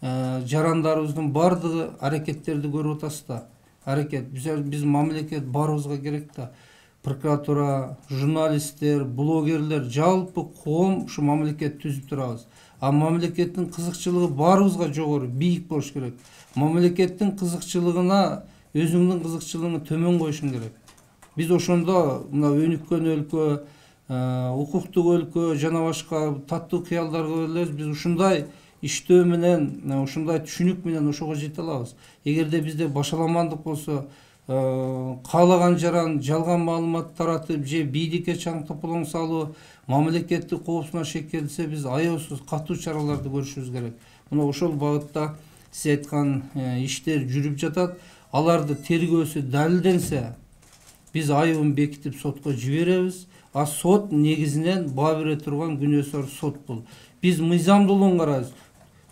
жарандарыбыздын бардыгы аракеттерди көрүп атасыз да. Аракет. Биз мамлекет баарыбызга керек да. Прокуратура, журналисттер, блогерлер, жалпы коом ушу мамлекет түзүп турабыз. А мамлекеттин кызыкчылыгы баарыбызга жогору, бийик болуш керек. Мамлекеттин кызыкчылыгына өзүңдүн кызыкчылыгыңды төмөн коюшуң керек. Биз ошондо мына өнүккөн өлкө, укуктук өлкө жана башка таттуу кыялдарга өлөбүз. Биз ушундай иштөө менен, ушундай түшүнүк менен ошого жете алабыз. Эгерде бизде башаламандык болсо, каалаган жаран жалган маалымат таратып, же бийликке чаң тополоң салуу, мамлекеттик коопсуздугуна шек келсе, биз аябсыз катуу чараларды көрүшүбүз керек. Мына ошол багытта сиз айткан иштер жүрүп жатат. Аларды тергөөсү далилденсе, биз айыбын бекитип сотко жиберебиз. А сот негизинен баа бере турган күнөөсөр сот бул. Биз мыйзамдуулугун карайбыз.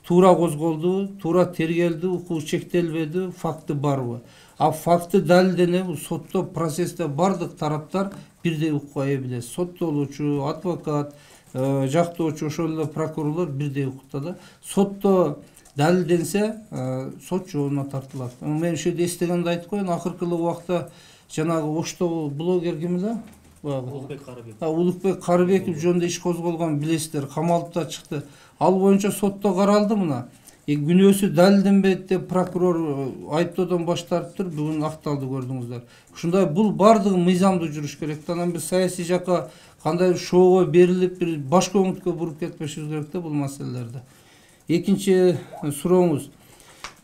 Туура козголду, туура тергелди, укук чектелбеди, факты барбы? А факты далилденеби? Сотто, процессте бардык тараптар бирдей укукка ээ билет. Соттолуучу, адвокат, жактоочу, ошол эле прокурорлор бирдей укукта да. Сотто далилденсе, сот жообуна тартылат. Мен ушул жерде эстегенди айтып коеюн. Акыркы убакта жанагы Оштогу блогер ким эле? Улукбек Карыбеков жөнүндө иш козголгон, билесиздер, камалып да чыкты. Ал боюнча сотто каралды мына. Күнөөсү далилденбейт деп прокурор айыптоодон баш тартыптыр, бүгүн акталды көрдүңүздөр. Ушундай бул бардыгы мыйзамдуу жүрүш керек. Анан бир саясий жакка кандай шоого берилип, бир баш көңүлткө буруп кетпешибиз керек да бул маселелерде. Экинчи сурооңуз.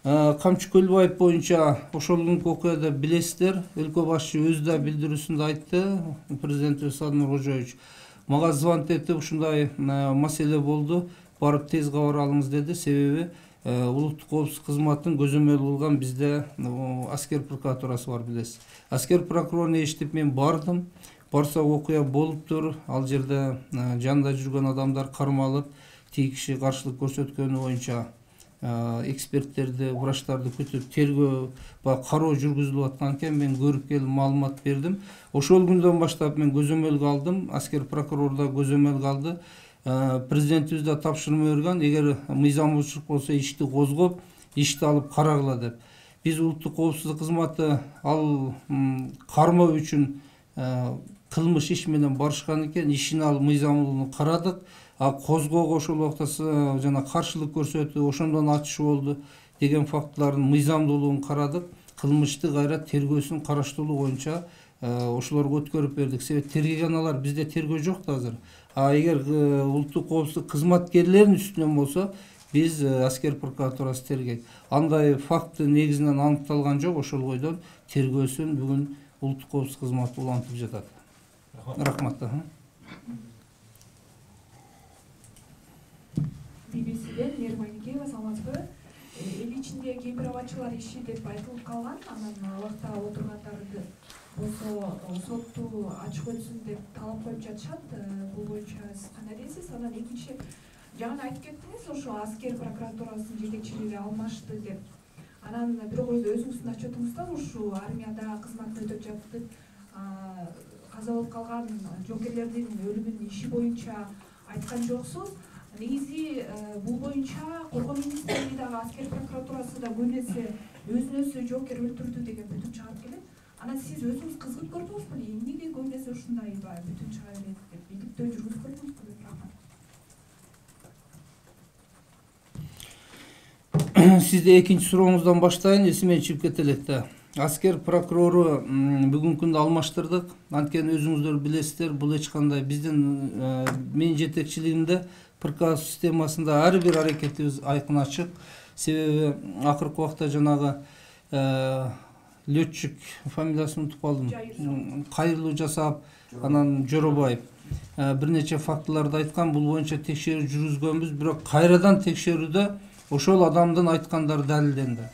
Камчы Көлбаев боюнча ошол окуяда билесиздер, өлкө башчы өзү да билдирүүсүндө айтты, президент Садыр Кожоевич. Мага звонок этип ушундай маселе болду, барып тез кабар алыңыз деди. Себеби улуттук коопсуздук кызматынын көзөмөл кылган бизде аскер прокуратурасы бар, билесиз. Аскер прокурорун эшитип мен бардым. Барсак окуя болуптур. Ал жерде жанында жүргөн адамдар кармалып, тиги киши каршылык көрсөткөнү боюнча эксперттерди, врачтарды күтүп тергөө кароо жүргүзүлүп аткан экен. Мен көрүп келип маалымат бердим. Ошол күндөн баштап мен көзөмөлгө алдым. Аскер прокурор да көзөмөлгө алды. Президентибиз да тапшырма берген, эгер мыйзам бузушулук болсо ишти козгоп, ишти алып карагыла деп. Биз улуттук коопсуздук кызматы ал кармоо үчүн кылмыш иш менен барышкан экен, ишин алып мыйзамдуулугун карадык. Козгоого ошол убакта жана каршылык көрсөтүп, ошондон ачыш болду деген фактылардын мыйзамдуулугун карадык. Кылмышты кайра тергөөсүн караштыруу боюнча ошолорго өткөрүп бердик. Себеп тергеген алар, бизде тергөө жок да азыр. Эгер улуттук коопсуздук кызматкерлеринин үстүнөн болсо, биз аскер прокуратурасы тергейт. Андай факты негизинен аныкталган жок, ошол бойдон тергөөсүн бүгүн улуттук коопсуздук кызматы улантып жатат. Рахмат. BBC-ден Мээрим Айникеева, саламатсызбы? Эл ичинде кемпир абадчылар иши деп айтылып калган, анан абакта отургандарды болсо сотту ачык өтсүн деп талап коюп жатышат. Бул боюнча сиз кандай дейсиз? Анан экинчи, жагына айтып кеттиңиз, ошо аскер прокуратурасынын жетекчилиги алмашты деп. Анан бирок өзүңүздүн отчетуңузда ушул армияда кызматын өтөп жатып, каза болуп калган жоокерлердин өлүмүнүн иши боюнча айткан жоксуз. Негизи бул боюнча Коргоо министрлиги дагы аскер прокуратурасы да көбүнесе өзүн өзү жоокер өлтүрдү деген бүтүн чыгарып келет. Анан сиз өзүңүз кызыгып көрдүңүзбү? Эмнеге көбүнесе ушундай бүтүн чыга берет деп бийликтөө жүргүзүп көрдүңүзбү? Рахмат. Сизде экинчи сурооңуздан баштайын, эсиме чыгып кете элек да. Аскер прокурору бүгүнкү күндө алмаштырдык. Анткени өзүңүздөр билесиздер, бул эч кандай биздин менин жетекчилигимде приказ системасында ар бир аракетибиз айкын ачык. Себеби акыркы убакта жанагы летчик фамилиясын унутуп калдым. Кайрылуу жасап, анан Жоробаев бир нече фактыларды айткан. Бул боюнча текшерүү жүргүзгөнбүз, бирок кайрадан текшерүүдө ошол адамдын айткандары далилденди.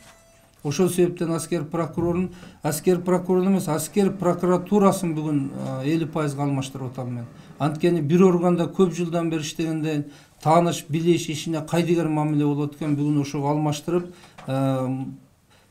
Ошол себептен аскер прокурорун эмес, аскер прокуратурасын бүгүн 50% алмаштырып атам мен. Анткени бир органда көп жылдан бери иштегенден тааныш, билиш, ишине кайдыгер мамиле болот экен, бүгүн ошого алмаштырып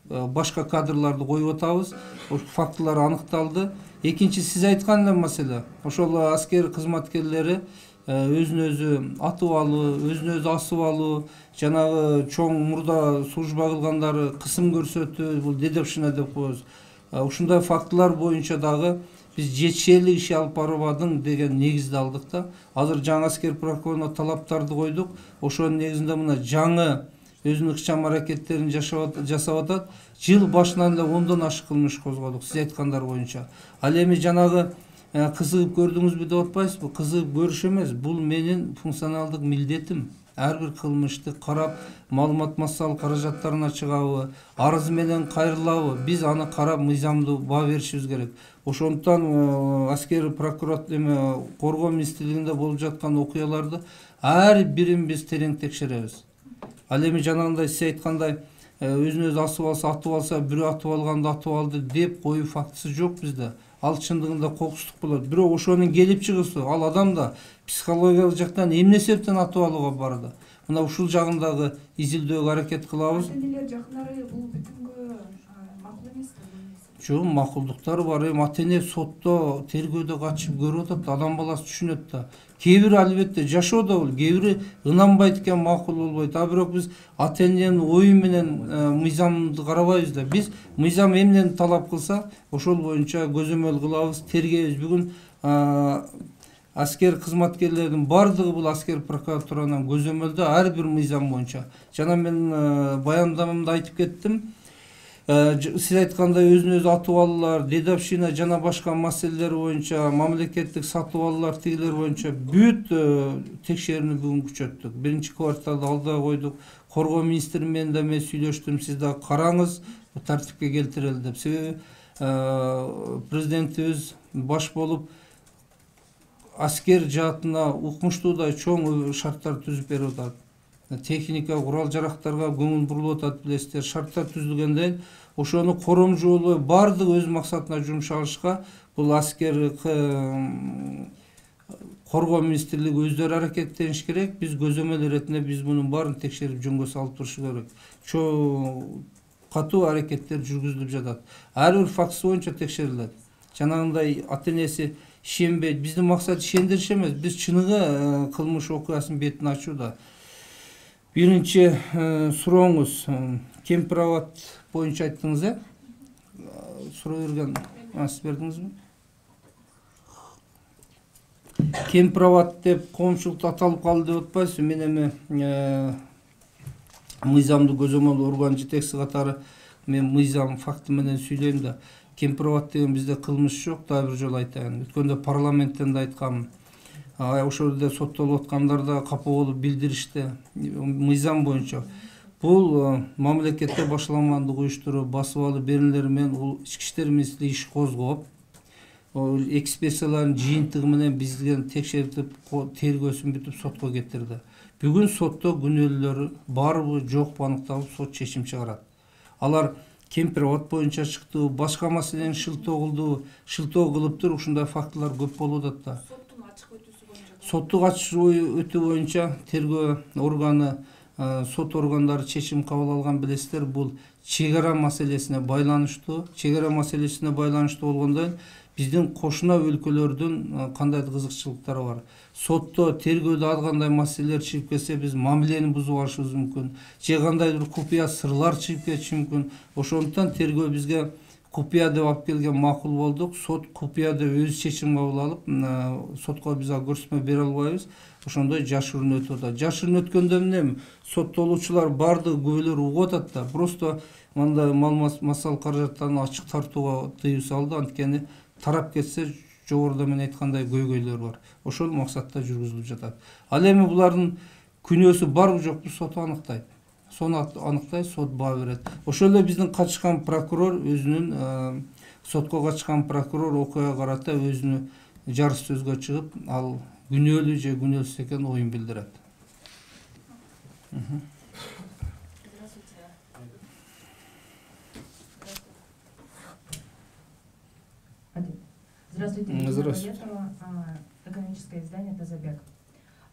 башка кадрларды коюп атабыз. Ошол фактылар аныкталды. Экинчи, сиз айткан эле маселе, ошол аскер кызматкерлери өзүн өзү атып алуу, өзүн өзү асып алуу, жанагы чоң мурда служба кылгандары кысым көрсөтүү, бул дедовщина деп коебуз. Ушундай фактылар боюнча дагы биз жетишерлик иш алып барбадың деген негизди алдык да. Азыр жаңы аскер прокуроруна талаптарды койдук. Ошонун негизинде мына жаңы өзүнүн ыкчам аракеттерин жасап атат. Жыл башынан эле 10дон ашык кылмыш козгодук, сиз айткандар боюнча. Ал эми жанагы кызыгып көрдүңүзбү деп атпайсызбы? Кызыгып көрүш эмес, бул менин функционалдык милдетим. Ар бир кылмышты карап, маалымат массалык каражаттарына чыгабы, арыз менен кайрылабы, биз аны карап мыйзамдуу баа беришибиз керек. Ошондуктан аскер прокуратура Коргоо министрлигинде болуп жаткан окуяларды ар бирин биз терең текшеребиз. Ал эми жанагындай сиз айткандай өзүн өзү асып алса, атып алса, бирөө атып алганды атып алды деп коюу фактысы жок бизде. Ал чындыгында кокустук болот. Бирок ошонун келип чыгысы, ал адам да психологиялык жактан эмне себептен атып алууга барды? Мына ушул жагындагы изилдөөгө аракет кылабыз. Ата-энелер жакындары бул бүтүнгө макул эмес. Жок, макулдуктар бар. Ата-эне сотто, тергөөдө катышып көрүп атат, адам баласы түшүнөт да. Кээ бири албетте жашоо да бул, кээ бири ынанбайт экен, макул болбойт. Бирок биз ата-эненин ою менен мыйзамды карабайбыз да. Биз мыйзам эмнени талап кылса, ошол боюнча көзөмөл кылабыз, тергейбиз. Бүгүн аскер кызматкерлердин бардыгы бул аскер прокуратуранын көзөмөлдө ар бир мыйзам боюнча. Жана мен баяндамамда айтып кеттим. Сиз айткандай өзүн өзү атып алуулар, дедовщина жана башка маселелер боюнча, мамлекеттик сатып алуулар тигилер боюнча бүт текшерүүнү бүгүн күчөттүк. Биринчи кварталда алдыга койдук. Коргоо министри менен да мен сүйлөштүм. Сиз да караңыз, тартипке келтирели деп. Себеби президентибиз баш болуп аскер жаатына укмуштуудай чоң шарттар түзүп берип атат. Техника, курал жарактарга көңүл бурулуп атат, билесиздер. Шарттар түзүлгөндөн ошону коромжу болбой бардыгы өз максатына жумшалышка бул аскер Коргоо министрлиги өздөрү аракеттениш керек. Биз көзөмөл иретинде биз мунун баарын текшерип жөнгө салып туруш керек. Чоң катуу аракеттер жүргүзүлүп жатат. Ар бир фактысы боюнча текшерилет. Жанагындай ата-энеси ишенбейт. Биздин максат ишендириш эмес, биз чыныгы кылмыш окуясынын бетин ачууда. Биринчи сурооңуз кемпир абад боюнча айттыңыз, суроо берген сиз бердиңизби? Кемпирабад деп коомчулукта аталып калды деп атпайсызбы? Мен эми мыйзамды көзөмөл орган жетекчиси катары мен мыйзам факты менен сүйлөйм да. Кемпирабад деген бизде кылмыш жок, дагы бир жолу айтайын. Өткөндө парламенттен да айткам. Ошол жерде соттолуп аткандар да капа болуп билдиришти. Мыйзам боюнча бул мамлекетте башталгандык уюштуруп, басып алып берүүлөр менен ички иштер министрлиги иш козгоп, экспертизалардын жыйынтыгы менен бизге текшертип, тергөөсүн бүтүп сотко кетирди. Бүгүн сотто күнөөлөр барбы, жокпу аныкталып, сот чечим чыгарат. Алар Кемпирабад боюнча чыкты, башка маселени шылтоо кылыптыр, ушундай фактылар көп болуп атат да. Соттук ачык өтүү боюнча тергөө органы, сот органдары чечим кабыл алган билесиздер. Бул чек ара маселесине байланыштуу. Чек ара маселесине байланыштуу болгондон биздин кошуна өлкөлөрдүн кандайдыр кызыкчылыктары бар. Сотто тергөөдө ар кандай маселелер чыгып келсе, биз мамилени бузуп алышыбыз мүмкүн. Же кандайдыр купуя сырлар чыгып кетиши мүмкүн. Ошондуктан тергөө бизге купуя деп алып келген макул болдук. Сот купуя деп өз чечим кабыл алып, сотко биз көрсөтмө бере албайбыз. Ошондой жашырын өтүп атат. Жашырын өткөндө эмне? Соттолуучулар бардыгы күбөлөр угуп атат да. Просто мындай массалык каражаттарын ачык тартууга тыюу салды. Анткени тарап кетсе, жогоруда мен айткандай көйгөйлөр бар. Ошол максатта жүргүзүлүп жатат. Ал эми булардын күнөөсү барбы жокпу сот аныктайт. Сону аныктайт, сот баа берет. Ошол эле биздин качкан прокурор өзүнүн сотко качкан прокурор окуяга карата өзүнүн жарыш сөзгө чыгып, ал күнөөлүү же күнөөсүз экенин оюн билдирет. Здравствуйте, Здравствуйте. Экономическое издание «Тазабек».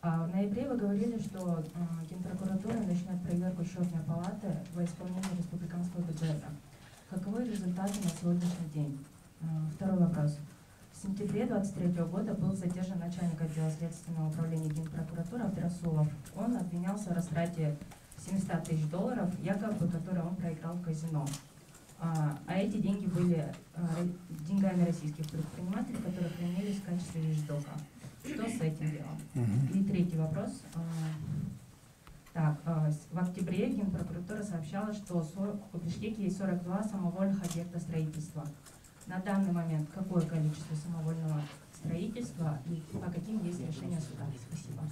В ноябре вы говорили, что Генпрокуратура начнет проверку счетной палаты во исполнении республиканского бюджета. Каковы результаты на сегодняшний день? Второй вопрос. В сентябре 2023 года был задержан начальник отдела следственного управления Генпрокуратуры Абдрасулов. Он обвинялся в растрате $700 тысяч, якобы, которые он проиграл в казино. А эти деньги были деньгами российских предпринимателей, которые хранились в качестве вещдока. Что с этим делом? И третий вопрос. В октябре Генпрокуратура сообщала, что в Бишкеке есть 42 самовольных объекта строительства. На данный момент какое количество самовольного строительства и по каким есть решения суда? Спасибо.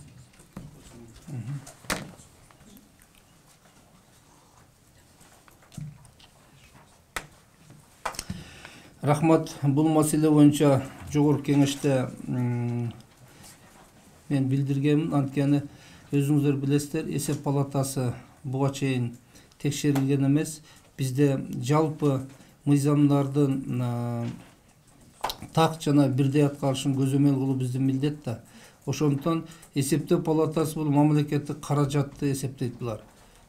Рахмат. Бул маселе боюнча жогорку кеңеште мен билдиргенмин. Анткени өзүңүздөр билесиздер, эсеп палатасы буга чейин текшерилген эмес. Бизде жалпы мыйзамдардын так жана бирдей аткарышын көзөмөл кылуу биздин милдет да. Ошондуктан эсептөө палатасы бул мамлекеттик каражатты эсептейт булар.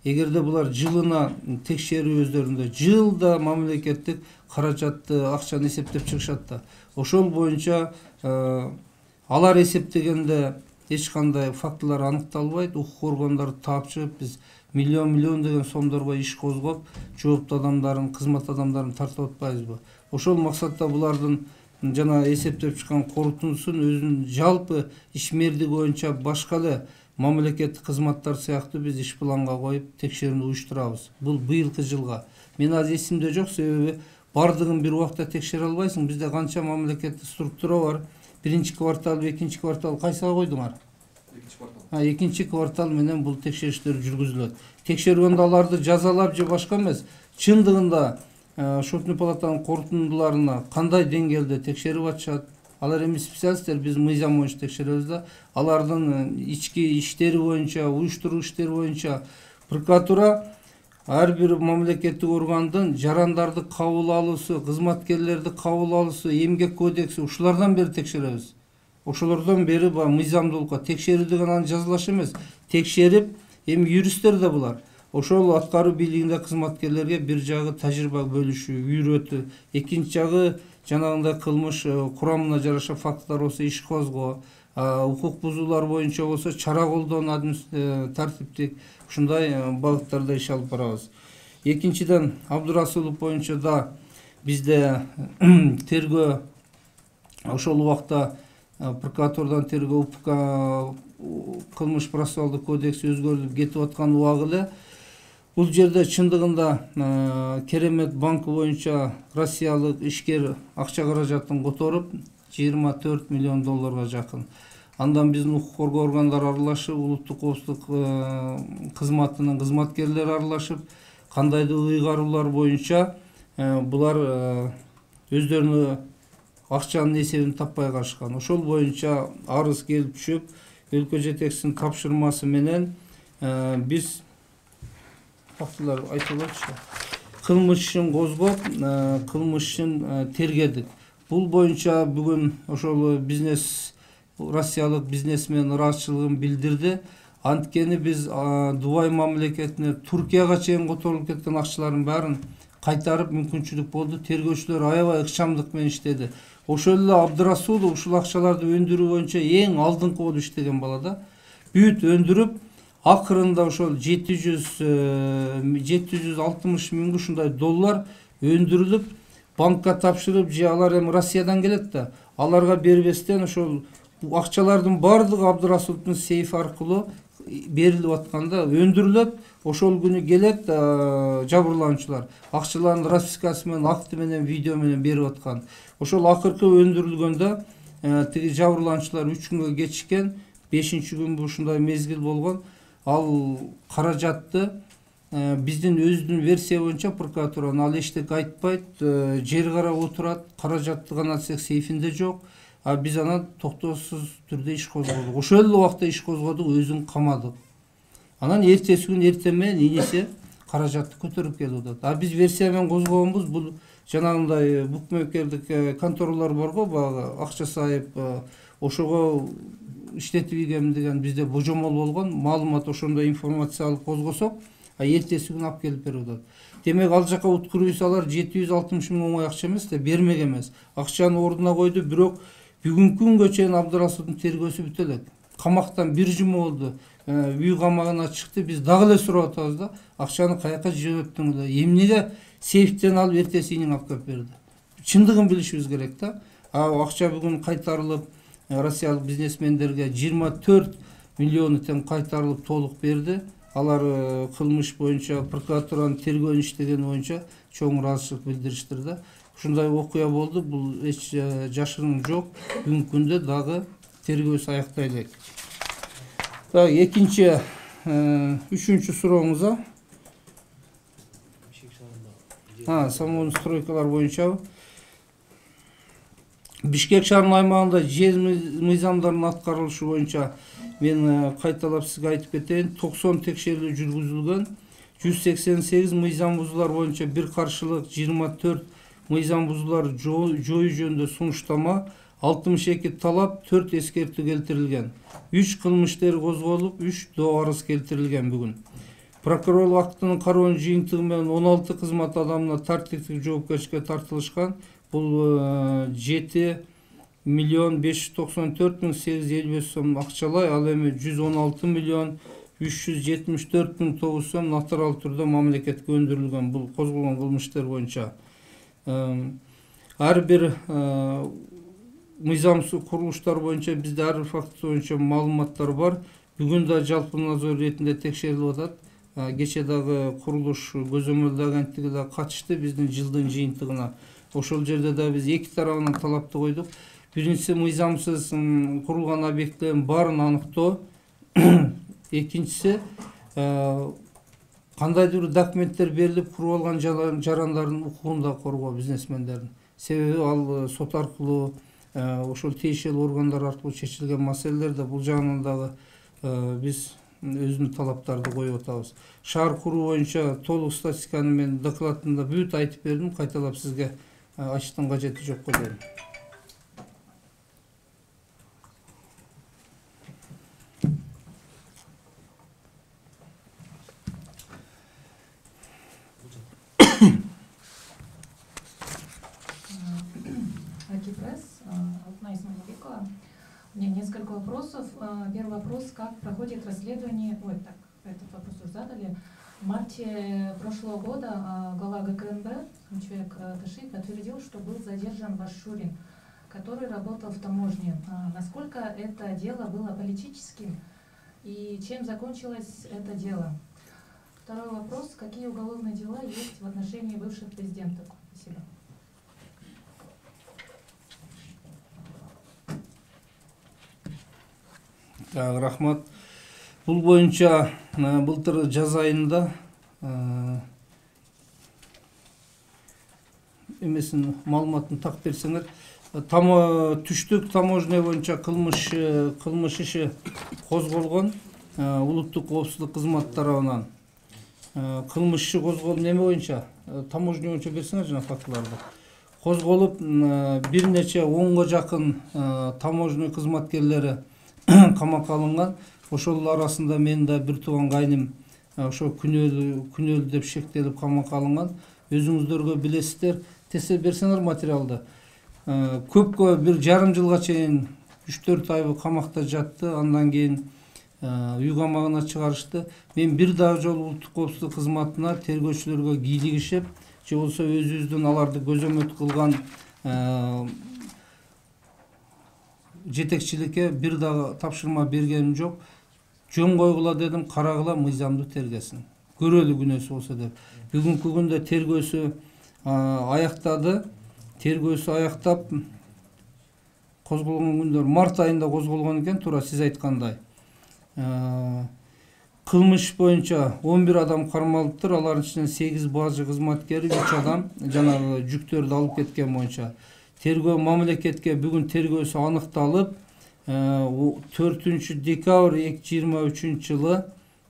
Эгерде булар жылына текшерүү өздөрүндө жылда мамлекеттик каражатты акчаны эсептеп чыгышат да. Ошол боюнча алар эсептегенде эч кандай фактылар аныкталбайт. Укук органдары таап чыгып, биз миллион деген сомдорго иш козгоп, жооптуу адамдарын, кызмат адамдарын тартып атпайбызбы? Ошол максатта булардын жана эсептеп чыккан корутундусун өзүнүн жалпы ишмердиги боюнча башка эле мамлекеттик кызматтар сыяктуу биз иш планга коюп текшерүүнү уюштурабыз. Бул быйылкы жылга. Мен азыр эсимде жок, себеби бардыгын бир убакта текшере албайсың. Бизде канча мамлекеттик структура бар. Биринчи квартал, экинчи квартал кайсыга койдуңар? Экинчи квартал менен бул текшериштер жүргүзүлөт. Текшергөндө аларды жазалап же башка эмес, чындыгында счетный палатанын корутундуларына кандай деңгээлде текшерип атышат? Алар эми специалисттер, биз мыйзам боюнча текшеребиз да. Алардын ички иштери боюнча, уюштуруу иштери боюнча прокуратура ар бир мамлекеттик органдын жарандарды кабыл алуусу, кызматкерлерди кабыл алуусу, эмгек кодекси ушулардан бери текшеребиз. Ошолордон бери мыйзамдуулукка текшерүү деген анын жазылышы эмес. Текшерип, эми юристтер да булар. Ошол аткаруу бийлигинде кызматкерлерге бир жагы тажрыйба бөлүшүү, үйрөтүү, экинчи жагы жанагындай кылмыш курамына жараша фактылар болсо иш козгоо, укук бузуулар боюнча болсо чара колдонуу, тартиптик ушундай багыттарда иш алып барабыз. Экинчиден, Абдурасулов боюнча да бизде тергөө ошол убакта прокуратурадан тергөө УПК кылмыш процессуалдык кодекси өзгөрүлүп кетип аткан убагы эле бул жерде чындыгында Керемет банкы боюнча россиялык ишкер акча каражатын которуп 24 миллион долларга жакын. Андан биздин укук коргоо органдары аралашып, улуттук коопсуздук кызматынын кызматкерлери аралашып, кандайдыр ыйгаруулар боюнча булар өздөрүнө акчанын эсебин таппай калышкан. Ошол боюнча арыз келип түшүп, өлкө жетекчисинин тапшырмасы менен биз фактылар айтылачы. Кылмыш ишин козгоп, кылмыш ишин тергедик. Бул боюнча бүгүн ошол россиялык бизнесмен ыраазычылыгын билдирди. Анткени биз Дубай мамлекетине Туркияга чейин которулуп кеткен акчалардын баарын кайтарып мүмкүнчүлүк болду. Тергөөчүлөр аябай ыкчамдык менен иштеди. Ошол эле Абдырасулов ушул акчаларды өндүрүү боюнча эң алдыңкы болуп иштеген бала да. Бүт өндүрүп, акырында ошол 760 миң ушундай доллар өндүрүлүп, банкка тапшырып, же алар эми Россиядан келет да, аларга бербестен ошол акчалардын баардыгы Абдырасуловдун сейфи аркылуу берилип атканда өндүрүлөт. Ошол күнү келет жабырлануучулар акчалардын распискасы менен, акты менен, видео менен берип аткан. Ошол акыркы өндүрүлгөндө тиги жабырлануучулар 3 күнгө кечиккен, 5-күнбү ушундай мезгил болгон. Ал каражатты биздин өздүн версия боюнча прокуратуранын ал эчтеке айтпайт, жер карап отурат, каражатты гана алсак сейфинде жок. Биз анан токтоосуз түрдө иш козгодук. Ошол эле убакта иш козгодук, өзүн камадык. Анан эртеси күнү эртең менен иниси каражатты көтөрүп келип атат. Биз версия менен козгогонбуз, бул жанагындай букмекерлик конторалар барго, баягы акча сайып, ошого иштетип ийгем деген бизде божомол болгон. Маалымат ошондой информация алып козгосок, эртеси күнү алып келип берип атат. Демек ал жака уткуруусалар 760 миң оңой акча эмес да, бермек эмес. Акчаны ордуна койду, бирок бүгүнкү күнгө чейин Абдырасуловдун тергөөсү бүтө элек. Камактан 1 жума болду. Үй камагына чыкты. Биз дагы эле сурап атабыз да, акчаны каяка жөнөттүңүз? Эмнеге сейфтен алып эртеси иниң алып келип берди? Чындыгын билишибиз керек да. Акча бүгүн кайтарылып, россиялык бизнесмендерге 24 миллион тең кайтарылып толук берди. Алар кылмыш боюнча прокуратуранын тергөө иштегени боюнча чоң ыраазычылык билдириштир да. Ушундай окуя болду. Бул эч жашырын жок. Бүгүнкү күндө дагы тергөөсү аяктай элек. Экинчи, үчүнчү сурооңуза. Самоонун стройкалар боюнча Бишкек шаарынын аймагында жер мыйзамдарынын аткарылышы боюнча мен кайталап сизге айтып кетейин. 90 текшерүү жүргүзүлгөн. 188 мыйзам бузуулар боюнча бир каршылык, 24 мыйзам бузуулар жоюу жөнүндө сунуштама, 62 талап, 4 эскертүү келтирилген. 3 кылмыш иши козголуп, 3 доо арыз келтирилген бүгүн. Прокурорлук актынын кароонун жыйынтыгы менен 16 кызмат адамына тартиптик жоопкерчиликке тартылышкан. Бул 7 миллион 594 миң 855 сом акчалай, ал эми 116 миллион 374 миң 9 сом натурал түрдө мамлекетке өндүрүлгөн. Бул козголгон кылмыштар боюнча. Ар бир мыйзамсыз курулуштар боюнча бизде ар бир факт боюнча маалыматтар бар. Бүгүн да жалпы назор ретинде текшерилип атат. Кече дагы курулуш көзөмөлдөө агенттиги да катышты биздин жылдын жыйынтыгына. Ошол жерде да биз эки тарабынан талапты койдук. Биринчиси мыйзамсыз курулган объекттердин баарын аныктоо. Экинчиси кандайдыр документтер берилип куруп алган жарандардын укугун да коргоо бизнесмендердин. Себеби ал сот аркылуу ошол тиешелүү органдар аркылуу чечилген маселелер да, бул жагынан дагы биз өзүнүн талаптарды коюп атабыз. Шаар куруу боюнча толук статистиканы мен докладымда бүт айтып бердим. Кайталап сизге ачтын кажети жок го дейм. У меня несколько вопросов. Первый вопрос: как проходит расследование? Этот вопрос уже задали. В марте прошлого года глава ГКНБ, человек Таши, подтвердил, что был задержан ваш Шурин. который работал в таможне. Насколько это дело было политическим и чем закончилось это дело? Второй вопрос. Какие уголовные дела есть в отношении бывших президентов? Спасибо. Рахмат. Бул боюнча былтыр жаз айында эмесин маалыматын так берсеңер, түштүк таможня боюнча кылмыш иши козголгон улуттук коопсуздук кызматы тарабынан. Кылмыш иши козголуп неме боюнча, таможня боюнча берсеңер жана фактыларды. Козголуп бир нече 10га жакын таможня кызматкерлери камакка алынган. Ошолор арасында менин да бир тууган кайным ошо күнөөлүү деп шектелип камакка алынган. Өзүңүздөргө билесиздер, тесе берсеңер материалды. Көпкө бир жарым жылга чейин 3-4 ай камакта жатты, андан кийин үй камагына чыгарышты. Мен бир дагы жолу улуттук коопсуздук кызматына тергөөчүлөргө кийлигишип, же болсо өзүбүздүн аларды көзөмөт кылган жетекчиликке бир дагы тапшырма бергеним жок. Жөн койгула дедим, карагыла, мыйзамды тергесин. Көрөлү күнөөсү болсо деп. Бүгүнкү күндө тергөөсү аяктады. Тергөөсү аяктап козголгон күндөр март айында козголгон экен, туура сиз айткандай. Кылмыш боюнча 11 адам кармалыптыр. Алардын ичинен 8 бажы кызматкери, 3 адам жанагы жүктөрдү алып кеткен боюнча. Тергөө мамлекетке бүгүн тергөөсү аныкталып, 4 декабрь 2023 жылы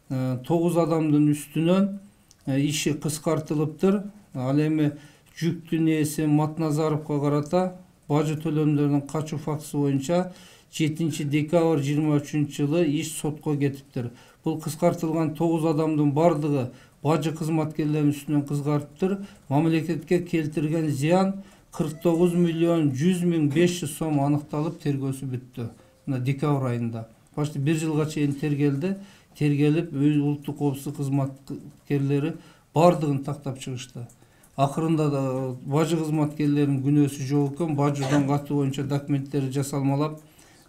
9 адамдын үстүнөн иши кыскартылыптыр. Ал эми жүктүн ээси Матназаровго карата бажы төлөмдөрүнүн качуу фактысы боюнча 7 декабрь 2023 жылы иш сотко кетиптир. Бул кыскартылган 9 адамдын бардыгы бажы кызматкерлеринин үстүнөн кызгартыптыр. Мамлекетке келтирген зыян 49 миллион 100 миң 500 сом аныкталып, тергөөсү бүттү. Декабрь айында. Башты 1 жылга чейин тергелди. Тергелип, улуттук коопсуздук кызматкерлери бардыгын тактап чыгышты. Акырында да бажы кызматкерлеринин күнөөсү жок экен, бажыдан катуу боюнча документтери жасалмалап,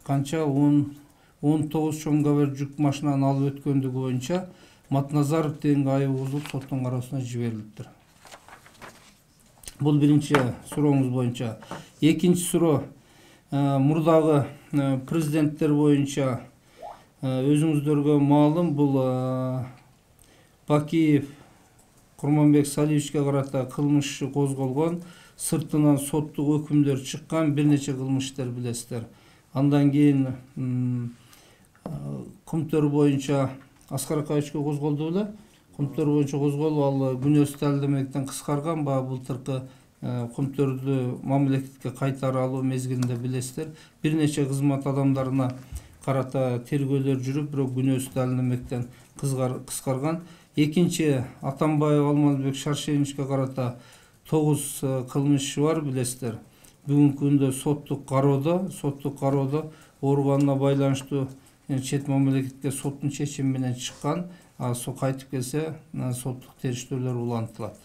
канча 19 чоң габар жүк машинаны алып өткөндүгү боюнча Матназаров деген айып бузулуп соттун кароосуна жиберилиптир. Бул биринчи сурооңуз боюнча. Экинчи суроо мурдагы президенттер боюнча өзүңүздөргө маалым, бул Бакиев Курманбек Салиевичке карата кылмыш козголгон, сыртынан соттук өкүмдөр чыккан, бир нече кылмыштар билесиздер. Андан кийин Кумтөр боюнча Аскар Акаевичке козголду беле? Кумтөр боюнча козголуп, ал күнөөсү далилдемектен кыскарган, былтыркы Кумтөрдү мамлекетке кайтара алуу мезгилинде билесиздер. Бир нече кызмат адамдарына карата тергөөлөр жүрүп, бирок күнөөсү далилдемектен кыскарган. Экинчи Атамбаев Алмазбек Шаршеновичке карата 9 кылмыш бар, билесиздер. Бүгүнкү күндө соттук кароодо ооруганына байланыштуу чет мамлекетке соттун чечими менен чыккан. Сол кайтып келсе, соттук териштөөлөр улантылат.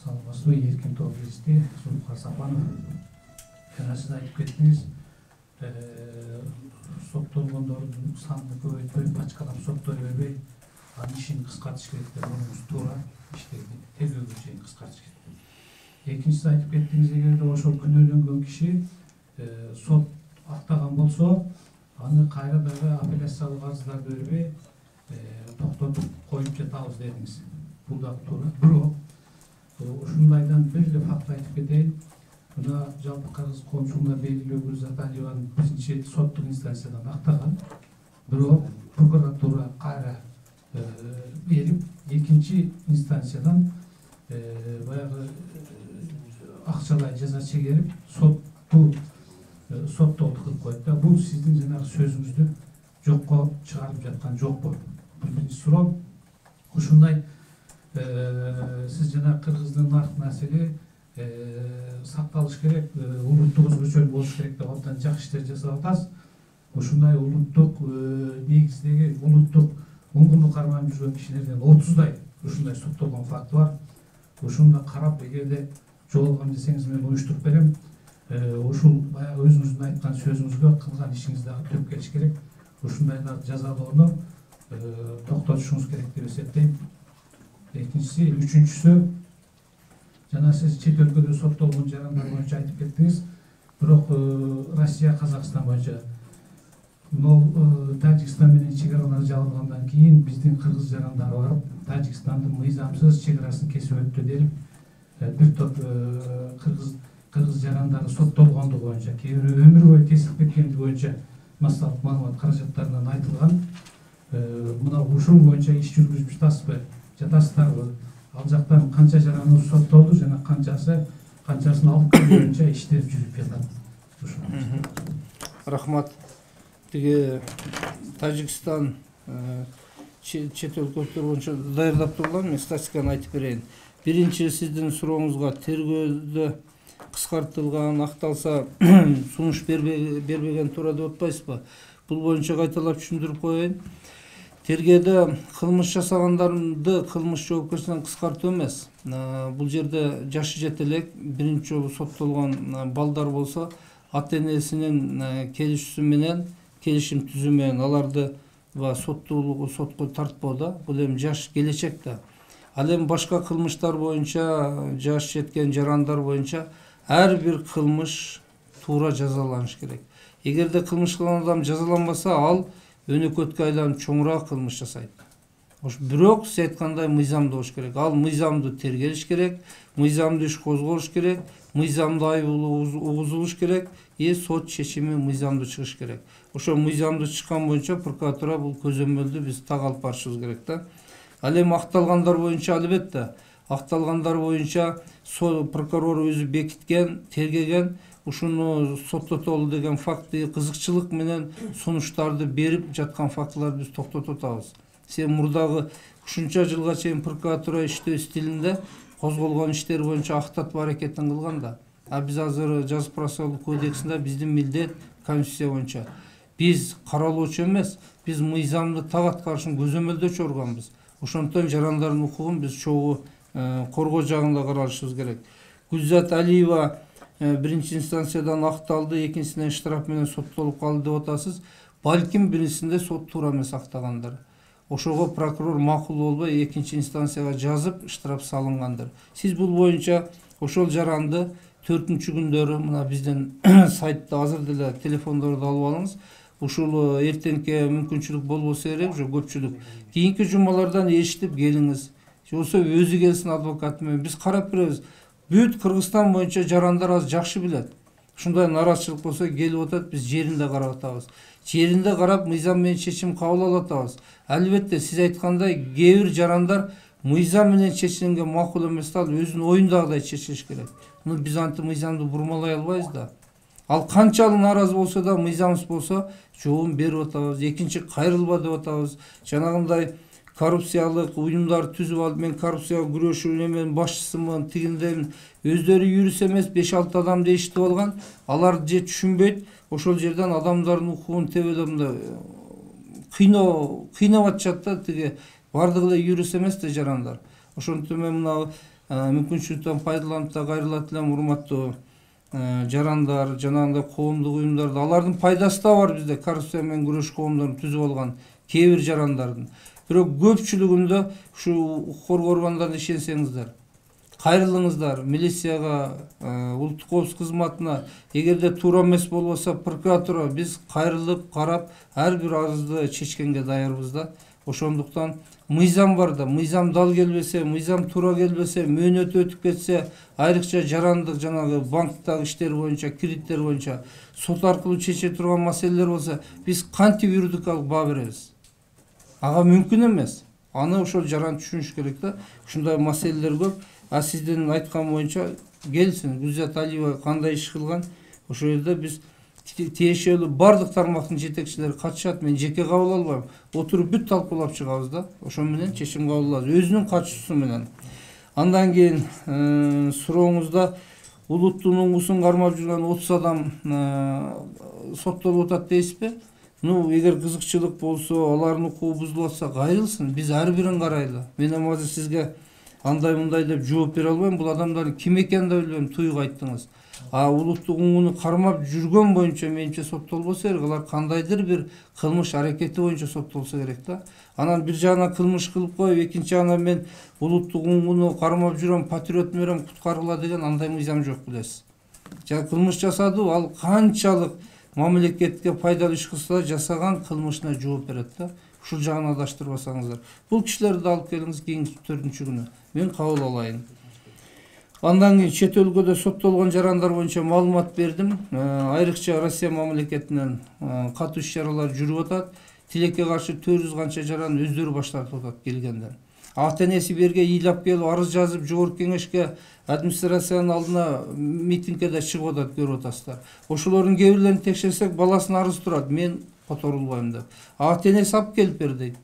Саламатсызбы, эркин топ президенти Зулфкар Сапанов. Жана сиз айтып кеттиңиз, соттолгондордун санын көбөйтпөй, пачкалап соттой бербей, анын ишин кыскартыш керек деп онуңуз туура, иштерди тергөөгө чейин кыскартыш керек. Экинчиси айтып кеттиңиз, эгерде ошол күнөөлөнгөн киши сот актаган болсо, аны кайра дагы апелляциялык арыздарды бербей, токтотуп коюп жатабыз дедиңиз. Бул дагы туура. Бирок ушундайдан бир эле факт айтып кетейин. Мына жалпы Кыргыз коомчулугуна белгилүү Гүлзаталиеванын биринчи соттук инстанциядан актаган. Бирок прокуратура кайра берип, экинчи инстанциядан баягы акчалай жаза чегерип, соттолук кылып коет да. Бул сиздин жанагы сөзүңүздү жокко чыгарып жаткан жокпу? Бул биринчи суроо. Ушундай сиз жана Кыргыздын нарк населе сакталыш керек, улуттук өзгөчөлүк болуш керек деп абдан жакшы иштер жасап атасыз. Ушундай улуттук негиздеги улуттук уңгунду карманып жүргөн кишилерден 30дай ушундай соттолгон факты бар. ошону да карап эгерде жоголгон десеңиз мен уюштуруп берем. Ушул баягы өзүңүздүн айткан сөзүңүзгө кылган ишиңиз дагы төп келиш керек. Ушундайларды жазалоону токтотушуңуз керек деп эсептейм. Экинчиси, үчүнчүсү, жана сиз чет өлкөдө соттолгон жарандар боюнча айтып кеттиңиз. Бирок Россия, Казакстан боюнча могул Тажикстан менен чек аралар жабылгандан кийин биздин кыргыз жарандары барып Тажикстандын мыйзамсыз чек арасын кесип өттү делип бир топ кыргыз жарандары соттолгондугу боюнча, кээ бирөө өмүр бою кесип кеткендиги боюнча массалык маалымат каражаттарынан айтылган. Мына ушул боюнча иш жүргүзүп жатасызбы, жатасыздарбы? Ал жактан канча жараныбыз соттолду жана канчасын алып келүү боюнча иштер жүрүп жатат? Рахмат. Тиги Тажикстан чет өлкөлөр боюнча даярдап турган, мен статистиканы айтып берейин. Биринчи, сиздин сурооңузга тергөөдө кыскартылган, акталса сунуш бербеген туура деп атпайсызбы? Бул боюнча кайталап түшүндүрүп коеюн. Тергөөдө кылмыш жасагандарды кылмыш жоопкерчилигинен кыскартуу эмес. Бул жерде жашы жете элек биринчи жолу соттолгон балдар болсо, ата-энесинин келишүүсү менен, келишим түзүү менен аларды сотко тартпоо да. Бул эми жаш келечек да. Ал эми башка кылмыштар боюнча, жаш жеткен жарандар боюнча ар бир кылмыш туура жазаланыш керек. Эгерде кылмыш кылган адам жазаланбаса, ал өнөкөткө айланып чоңураак кылмыш жасайт. Бирок сиз айткандай мыйзамдуу болуш керек. Ал мыйзамдуу тергелиш керек, мыйзамдуу иш козголуш керек, мыйзамдуу айыбылуу угузулуш керек, сот чечими мыйзамдуу чыгыш керек. Ошо мыйзамдуу чыккан боюнча прокуратура бул көзөмөлдү биз так алып барышыбыз керек да. Ал эми акталгандар боюнча албетте, акталгандар боюнча прокурор өзү бекиткен, тергеген, ушуну соттотолу деген факты, кызыкчылык менен сунуштарды берип жаткан фактыларды биз токтотуп атабыз. Сен мурдагы ушунча жылга чейин прокуратура иштөө стилинде козголгон иштер боюнча актатуу аракетин кылган да. Биз азыр жаза процессуалдык кодексинде биздин милдет конституция боюнча биз каралоочу эмес, биз мыйзамды так аткарышын көзөмөлдөчү органбыз. Ошондон жарандардын укугун биз чогуу коргоо жагында каралышыбыз керек. Гүлзат Алиева биринчи инстанциядан акталды, экинчисинен штраф менен соттолуп калды деп атасыз. Балким биринчисинде сот туура эмес актагандыр. Ошого прокурор макул болбой экинчи инстанцияга жазып штраф салынгандыр. Сиз бул боюнча ошол жаранды 4-күндөрү мына биздин сайтта азыр деле телефондорду алып алыңыз. Ушул эртеңки мүмкүнчүлүк болбосо керек, уже көпчүлүк. Кийинки жумалардан эшитип келиңиз. Болсо өзү келсин адвокат менен. Биз карап беребиз. Бүт Кыргызстан боюнча жарандар аз жакшы билет. Ушундай нараазычылык болсо келип атат, биз жеринде карап атабыз. Жеринде карап мыйзам менен чечим кабыл алып атабыз. Албетте сиз айткандай кээ бир жарандар мыйзам менен чечилгенге макул эмес да, ал өзүнүн оюндагыдай чечилиш керек. Биз антип мыйзамды бурмалай албайбыз да. Ал канчалык нааразы болсо да, мыйзамсыз болсо жообун берип атабыз. Экинчи кайрылба деп атабыз. Жанагындай коррупциялык уюмдар түзүп алып, мен коррупцияга күрөшүү эменин башчысымын, тигинден өздөрү юрист эмес 5-6 адамды эшитип алган, алар же түшүнбөйт, ошол жерден адамдардын укугун тебелеп кыйнап атышат да, тиги бардыгы эле юрист эмес да жарандар. Ошондуктан мен мына мүмкүнчүлүктөн пайдаланып да кайрылат элем, урматтуу жарандар, жанагындай коомдук уюмдарды, алардын пайдасы да бар бизде, коррупция менен күрөш коомдорун түзүп алган кээ бир жарандардын. Бирок көпчүлүгүндө ушу укук коргоо органдарына ишенсеңиздер, кайрылыңыздар милицияга, улуттук коопсуздук кызматына. Эгерде туура эмес болбосо прокуратура, биз кайрылып карап ар бир арызды чечкенге даярбыз да. Ошондуктан мыйзам бар да, мыйзам дал келбесе, мыйзам туура келбесе, мөөнөтү өтүп кетсе, айрыкча жарандык жанагы банктагы иштер боюнча, кредиттер боюнча сот аркылуу чече турган маселелер болсо, биз кантип юридикалык баа беребиз? Ага мүмкүн эмес. Аны ошол жаран түшүнүш керек да. Ушундай маселелер көп. Сиздин айткан боюнча келсин, Гүлзат Алиева кандай иш кылган, ошол жерде биз тиешелүү бардык тармактын жетекчилери катышат. Мен жеке кабыл албайм. Отуруп бүт талкуулап чыгабыз да. Ошо менен чечим кабыл алабыз, өзүнүн катчуусу менен. Андан кийин сурооңузда улуттун уңгусун кармап жүргөн 30 адам соттолуп атат дейсизби? Эгер кызыкчылык болсо, алардын укугу бузулуп атса кайрылсын, биз ар бирин карайлы. Мен азыр сизге андай мындай деп жооп бере албайм. Бул адамдардын ким экенин да билбейм, туйга айттыңыз. Улуттук уңууну кармап жүргөн боюнча менимче соттолбосо керек. Алар кандайдыр бир кылмыш аракети боюнча соттолсо керек да. Анан бир жагынан кылмыш кылып коюп, экинчи жагынан мен улуттук уңууну кармап жүрөм, патриот берем, куткаргыла деген андай мыйзам жок, билесиз. Кылмыш жасады, ал канчалык мамлекетке пайдалуу иш кылса жасаган кылмышына жооп берет да. Ушул жагын адаштырбасаңыздар. Бул кишилерди алып келиңиз кийинки 4-күнү. Мен кабыл алайын. Андан кийин чет өлкөдө соттолгон жарандар боюнча маалымат бердим. Айрыкча Россия мамлекетинен катуу иш-чаралар жүрүп атат. Тилекке каршы 400 канча жаран өздөрү баш тартып атат келгенден. Ата-энеси берге ыйлап келип арыз жазып жогорку кеңешке администрациянын алдына митингге да чыгып атат, көрүп атасыздар. Ошолордун кээ бирлерин текшерсек баласынын арызы турат, мен которулбайм деп. Ата-энеси алып келип бер дейт.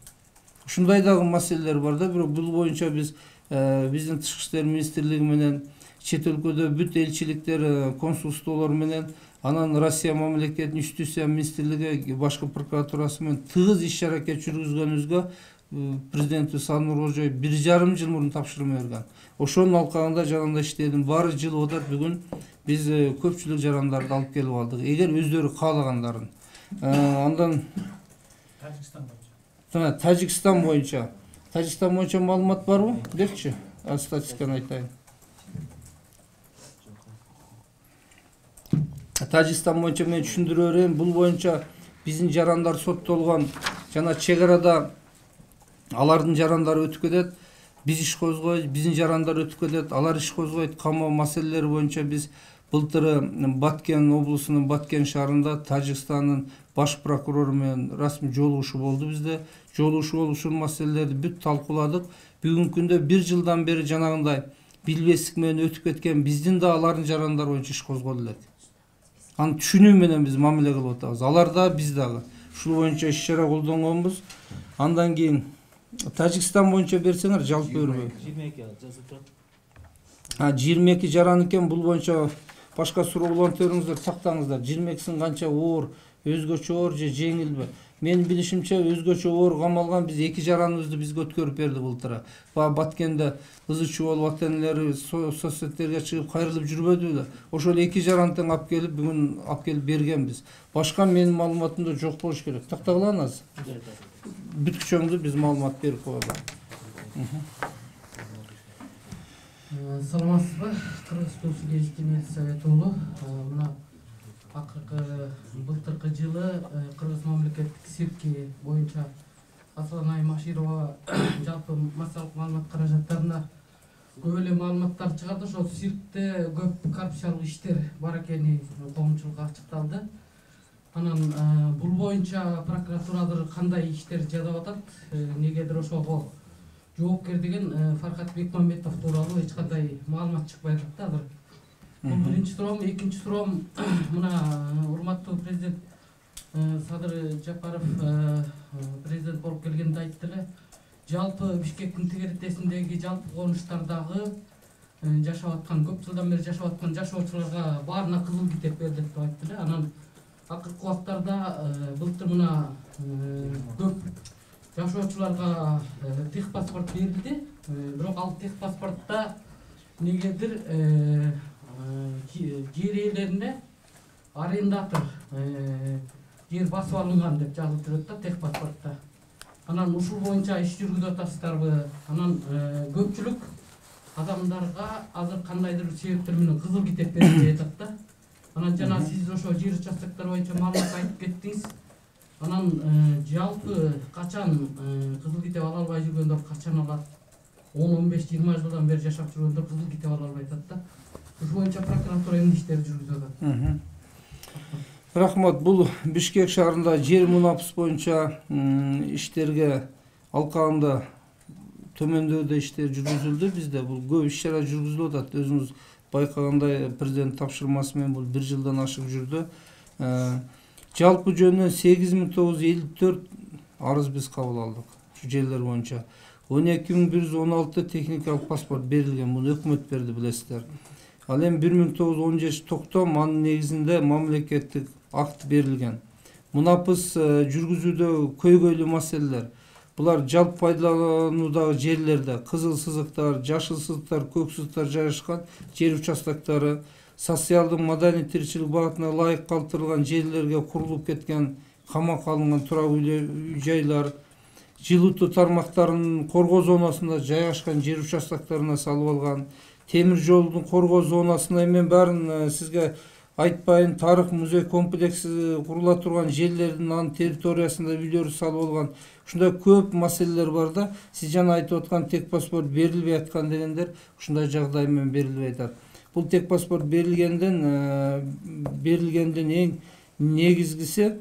Ушундай дагы маселелер бар да, бирок бул боюнча биздин Тышкы иштер министрлиги менен чет өлкөдө бүт элчиликтер, консулстволор менен анан Россия мамлекетинин Юстиция министрлиги, башкы прокуратурасы менен тыгыз иш-аракет жүргүзгөнүбүзгө президенти Садыр Кожоев 1,5 жыл мурун тапшырма берген. Ошонун алкагында жанагындай иштердин баары жылып атат. Бүгүн биз көпчүлүк жарандарды алып келип алдык. Эгер өздөрү каалагандарын. Андан Тажикстан боюнча. Тажикстан боюнча маалымат барбы? Берчи. Статистиканы айтайын. Тажикстан боюнча мен түшүндүрө берейин. Бул боюнча биздин жарандар соттолгон жана чек арада алардын жарандары өтүп кетет. Биз иш козгойбуз, биздин жарандар өтүп кетет, алар иш козгойт. Камоо маселелери боюнча биз былтыры Баткен облусунун Баткен шаарында Тажикстандын баш прокурору менен расмий жолугушуу болду бизде. Жолугушуу болуп ушул маселелерди бүт талкууладык. Бүгүнкү күндө 1 жылдан бери жанагындай билбестик менен өтүп кеткен биздин да алардын жарандары боюнча иш козголду элек. Аны түшүнүү менен биз мамиле кылып атабыз. Алар да, биз дагы. Ушул боюнча иш-чара колдонгонбуз. Андан кийин Тажикстан боюнча берсеңер жалпы өрбөй. 22 жазып турат. 22 жаран экен. Бул боюнча башка суроолорду көрүңүздөр, тактаңыздар. 22син канча оор, өзгөчө оор же жеңилби? Менин билишимче өзгөчө оор камалган биз 2 жараныбызды бизге өткөрүп берди былтыры. Баткенде ызы чуу болуп ата-энелери соцсеттерге чыгып кайрылып жүрбөдү беле? Ошол 2 жаран тең алып келип бүгүн алып келип бергенбиз. Башка менин маалыматымда жок болуш керек. Тактагыла азыр. Бүткүчөңдү биз маалымат берип коелу. Саламатсызбы? Кыргыз Туусу Кеңешчи Совет уулу. Мына акыркы былтыркы жылы Кыргыз мамлекеттик цирки боюнча Асланай Маширова жалпы массалык маалымат каражаттарына көп эле маалыматтар чыгарды. Ошол циркте көп коррупциялык иштер бар экени коомчулукка ачыкталды. Анан бул боюнча прокуратурадыр кандай иштер жасап атат, негедир ошого жоопкер деген Фархат Бекмамбетов тууралуу эч кандай маалымат чыкпай атат да азыр. Бул биринчи суроом, экинчи суроом мына урматтуу президент Садыр Жапаров президент болуп келгенде айтты эле, жалпы Бишкектин тегеритесиндеги жалпы конуштардагы жашап аткан, көп жылдан бери жашап аткан жашоочуларга баарына кызыл китеп берди деп айтты эле. Анан акыркы убактарда былтыр мына көп жашоочуларга техпаспорт берилди. Бирок ал техпаспортто негедир жер ээлерине арендатор жер басып алынган деп жазылып жүрөт да техпаспортто. Анан ушул боюнча иш жүргүзүп атасыздарбы? Анан көпчүлүк адамдарга азыр кандайдыр себептер менен кызыл китеп берилди деп атат да. Анан жана сиз ошо жер участоктор боюнча маалымат айтып кеттиңиз. Анан жалпы качан кызыл китеп ала албай жүргөндөр качан алат? 10-15-20 жылдан бери жашап жүргөндөр кызыл китеп ала албай атат да. Ушул боюнча прокуратура эмне иштер жүргүзүп атат? Рахмат. Бул Бишкек шаарында жер мунапыс боюнча иштерге алкагында төмөндөөдө иштер жүргүзүлдү. Бизде бул көп иш-чара жүргүзүлүп атат. Өзүңүз байкагандай президент тапшырмасы менен бул 1 жылдан ашык жүрдү. Жалпы жөнүнөн 8954 арыз биз кабыл алдык. Шу жерлер боюнча 12116 техникалык паспорт берилген. Муну өкмөт берди, билесиздер. Ал эми 1917 токтом, анын негизинде мамлекеттик акт берилген. Мунапыс жүргүзүүдө көйгөйлүү маселелер. Булар жалпы пайдалануудагы жерлерде кызыл сызыктар, жашыл сызыктар, көк сызыктар жайгашкан жер участоктары, социалдык маданий тиричилик багытына ылайык калтырылган жерлерге курулуп кеткен камакка алынган турак үй жайлар, жылытуу тармактарынын коргоо зонасында жайгашкан жер участоктарына салып алган, темир жолдун коргоо зонасына мен баарын сизге айтпайын, тарых музей комплекси курула турган жерлердин анын территориясында үйлөрү салып алган, ушундай көп маселелер бар да. Сиз жана айтып аткан тек паспорт берилбей аткан дегендер ушундай жагдай менен берилбей атат. Бул тек паспорт берилгенден эң негизгиси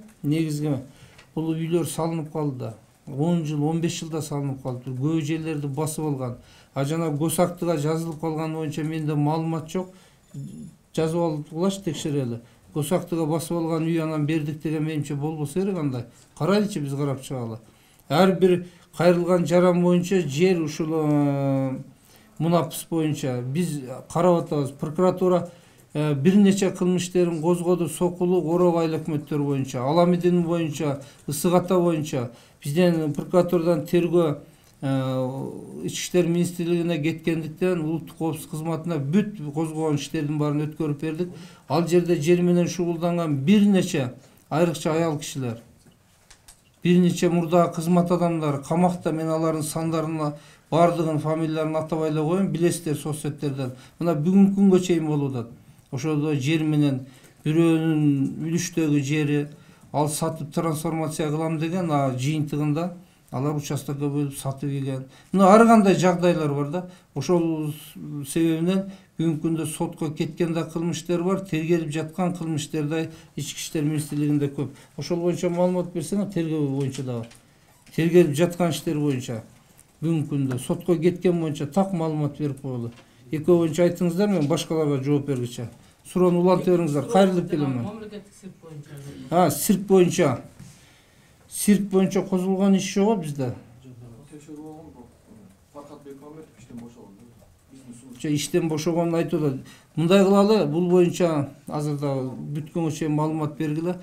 бул үйлөр салынып калды. 10 жыл, 15 жылда салынып калды. Көп жерлерди басып алган. А жана госактыга жазылып калган боюнча менде маалымат жок. Жазып алгылач, текшерели. Госактыга басып алган үй анан бердик деген менимче болбосо керек андай. Карайлычы, биз карап чыгалы. Ар бир кайрылган жаран боюнча жер ушул мунапыс боюнча биз карап атабыз. Прокуратура бир нече кылмыш иштерин козгоду. Сокулук, Орок айыл өкмөттөрү боюнча, Аламедин боюнча, Ысык Ата боюнча. Бизден прокуратурадан тергөө Ички иштер министрлигине кеткендиктен улуттук коопсуздук кызматына бүт козгогон иштердин баарын өткөрүп бердик. Ал жерде жер менен шугулданган бир нече айрыкча аял кишилер, бир нече мурда кызмат адамдары камакта. Мен алардын сандарын бардыгын, фамилияларын атабай эле коеюн, билесиздер соцсеттерден. Мына бүгүнкү күнгө чейин болуп атат. Ошодо жер менен бирөөнүн үлүштөгү жери ал сатып трансформация кылам деген, жыйынтыгында алар участокко бөлүп сатып ийген. Мына ар кандай жагдайлар бар да. Ошол себебинен бүгүнкү күндө сотко кеткен да кылмыштар бар, тергелип жаткан кылмыштар да Ички иштер министрлигинде көп. Ошол боюнча маалымат берсеңер, тергөө боюнча дагы. Тергелип жаткан иштер боюнча бүгүнкү күндө сотко кеткен боюнча так маалымат берип коелу. Экөө боюнча айтыңыздар, мен башкаларга жооп бергиче. Суроону улантып бериңиздер. Кайрылып келем мен. Мамлекеттик сирк боюнча. Сирк боюнча. Сирк боюнча козголгон иш жок бизде. Иштен бошогонун айтып атат. Мындай кылалы, бул боюнча азырда бүткөнгө чейин маалымат бергиле.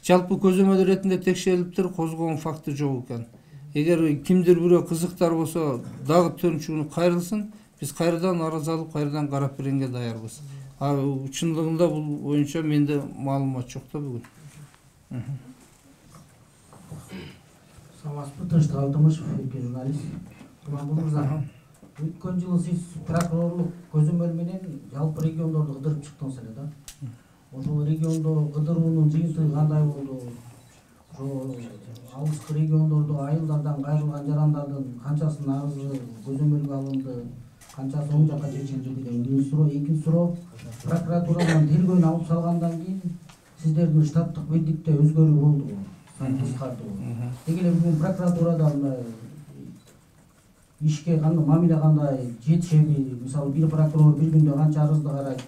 Жалпы көзөмөл иретинде текшерилиптир, козголгон факты жок экен. Эгер кимдир бирөө кызыктар болсо, дагы төрүнчүгүнү кайрылсын, биз кайрадан арыз алып, кайрадан карап бергенге даярбыз. Чындыгында бул боюнча менде маалымат жок да бүгүн. Саламатсызбы, Тынчтык Алтымышев, журналист. Курмандуу мырза, өткөн жылы сиз прокурорлук көзөмөл менен жалпы региондорду кыдырып чыктыңыз эле да. Ошол региондо кыдыруунун жыйынтыгы кандай болду? Ошо алыскы региондордо айылдардан кайрылган жарандардын канчасынын арызы көзөмөлгө алынды, канчасы оң жакка чечилди деген биринчи суроо. Экинчи суроо, прокуратурадан тергөөнү алып салгандан кийин сиздердин штаттык бийликте өзгөрүү болдубу? Деги эле бүгүн прокуратурада ишке кандай мамиле кандай жетишеби? Мисалы бир прокурор бир күндө канча арызды карайт,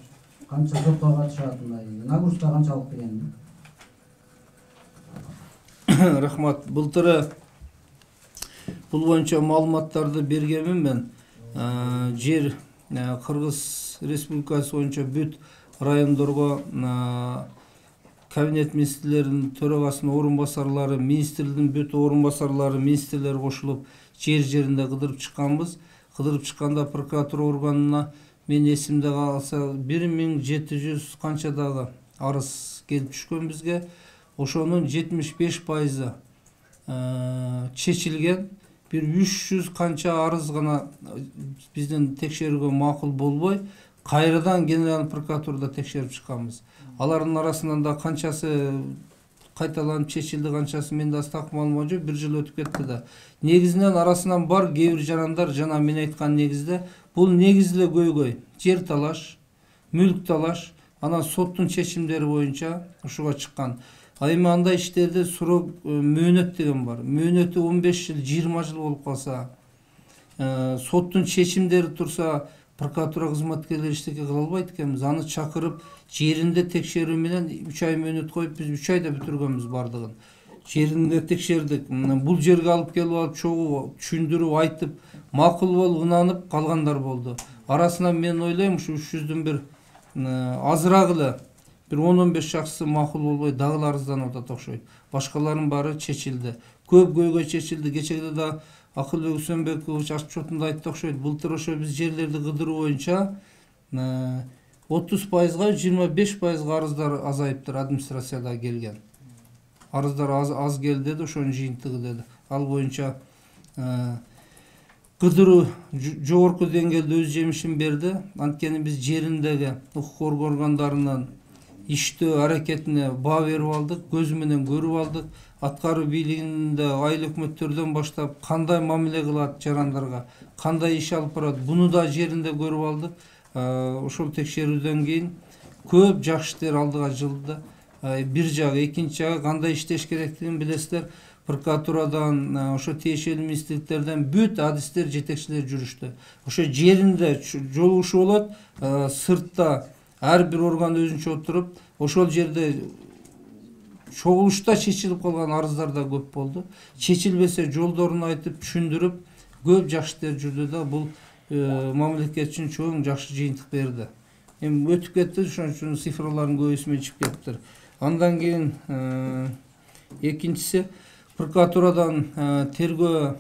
канча сотко катышат, нагрузка канчалык деген. Рахмат. Былтыры бул боюнча маалыматтарды бергенмин мен. Жер Кыргыз Республикасы боюнча бүт райондорго кабинет министрлеринин төрагасынын орун басарлары, министрлердин бүт орун басарлары, министрлер кошулуп жеринде кыдырып чыкканбыз. Кыдырып чыкканда прокуратура органына мен эсимде калса 1700 канча дагы арыз келип түшкөн бизге. Ошонун 75% чечилген. Bir 300 канча арыз гана биздин текшерүүгө макул болбой, кайрадан генерал прокуратурада текшерип чыкканбыз. Алардын арасынан да канчасы кайталанып чечилди, канчасы менде астак маалымат жок, 1 жыл өтүп кетти да. Негизинен арасынан бар кээ бир жарандар жана мен айткан негизде, бул негизде көйгөй, жер талаш, мүлк талаш, анан соттун чечимдери боюнча ушуга чыккан. Эми андай иштерде суроо мөөнөт деген бар. Мөөнөтү 15 жыл, 20 жыл болуп калса, соттун чечимдери турса, прокуратура кызматкерлери эчтеке кыла албайт экенбиз. Аны чакырып, жеринде текшерүү менен 3 ай мөөнөт коюп, биз 3 айда бүтүргөнбүз бардыгын. Жеринде текшердик. Бул жерге алып келип алып, чогуу түшүндүрүп айтып, макул болуп, ынанып калгандар болду. Арасынан мен ойлойм, ушу 300дөн бир азыраак эле Bir 10-15 şahsı makul bolбой дагы арызданып атат окшойт. Башкаларынын баары чечилди. Көп көйгөй чечилди. Кечеде да Акылбек Үсөнбекович Аччотунда айтты окшойт. Былтыр ошо биз жерлерди кыдыруу боюнча 30%га 25%га арыздар азайыптыр, администрацияда келген. Арыздар аз келди деди, ошонун жыйынтыгы деди. Ал боюнча кыдыруу жогорку деңгээлде өз жемишин берди. Анткени биз жериндеги укук коргоо органдарынын иштөө аракетине баа берип алдык, көз менен көрүп алдык. Аткаруу бийлигинде айыл өкмөттөрдөн баштап кандай мамиле кылат жарандарга, кандай иш алып барат, буну да жеринде көрүп алдык. Ошол текшерүүдөн кийин көп жакшы иштер алдыга жылды. Бир жагы, экинчи жагы кандай иштеш керектигин билесиздер. Прокуратурадан, ошо тиешелүү министрликтерден бүт адистер, жетекчилер жүрүштү. Ошо жеринде жолугушуу болот, сыртта ар бир орган өзүнчө отуруп, ошол жерде чогулушта чечилип калган арыздар да көп болду. Чечилбесе жолдорун айтып, түшүндүрүп, көп жакшы иштер жүрдү да, бул мамлекет үчүн чоң жакшы жыйынтык берди. Эми өтүп кетти, ошон үчүн цифрлардын көбү эсиме чыгып кетиптир. Андан кийин экинчиси прокуратурадан тергөө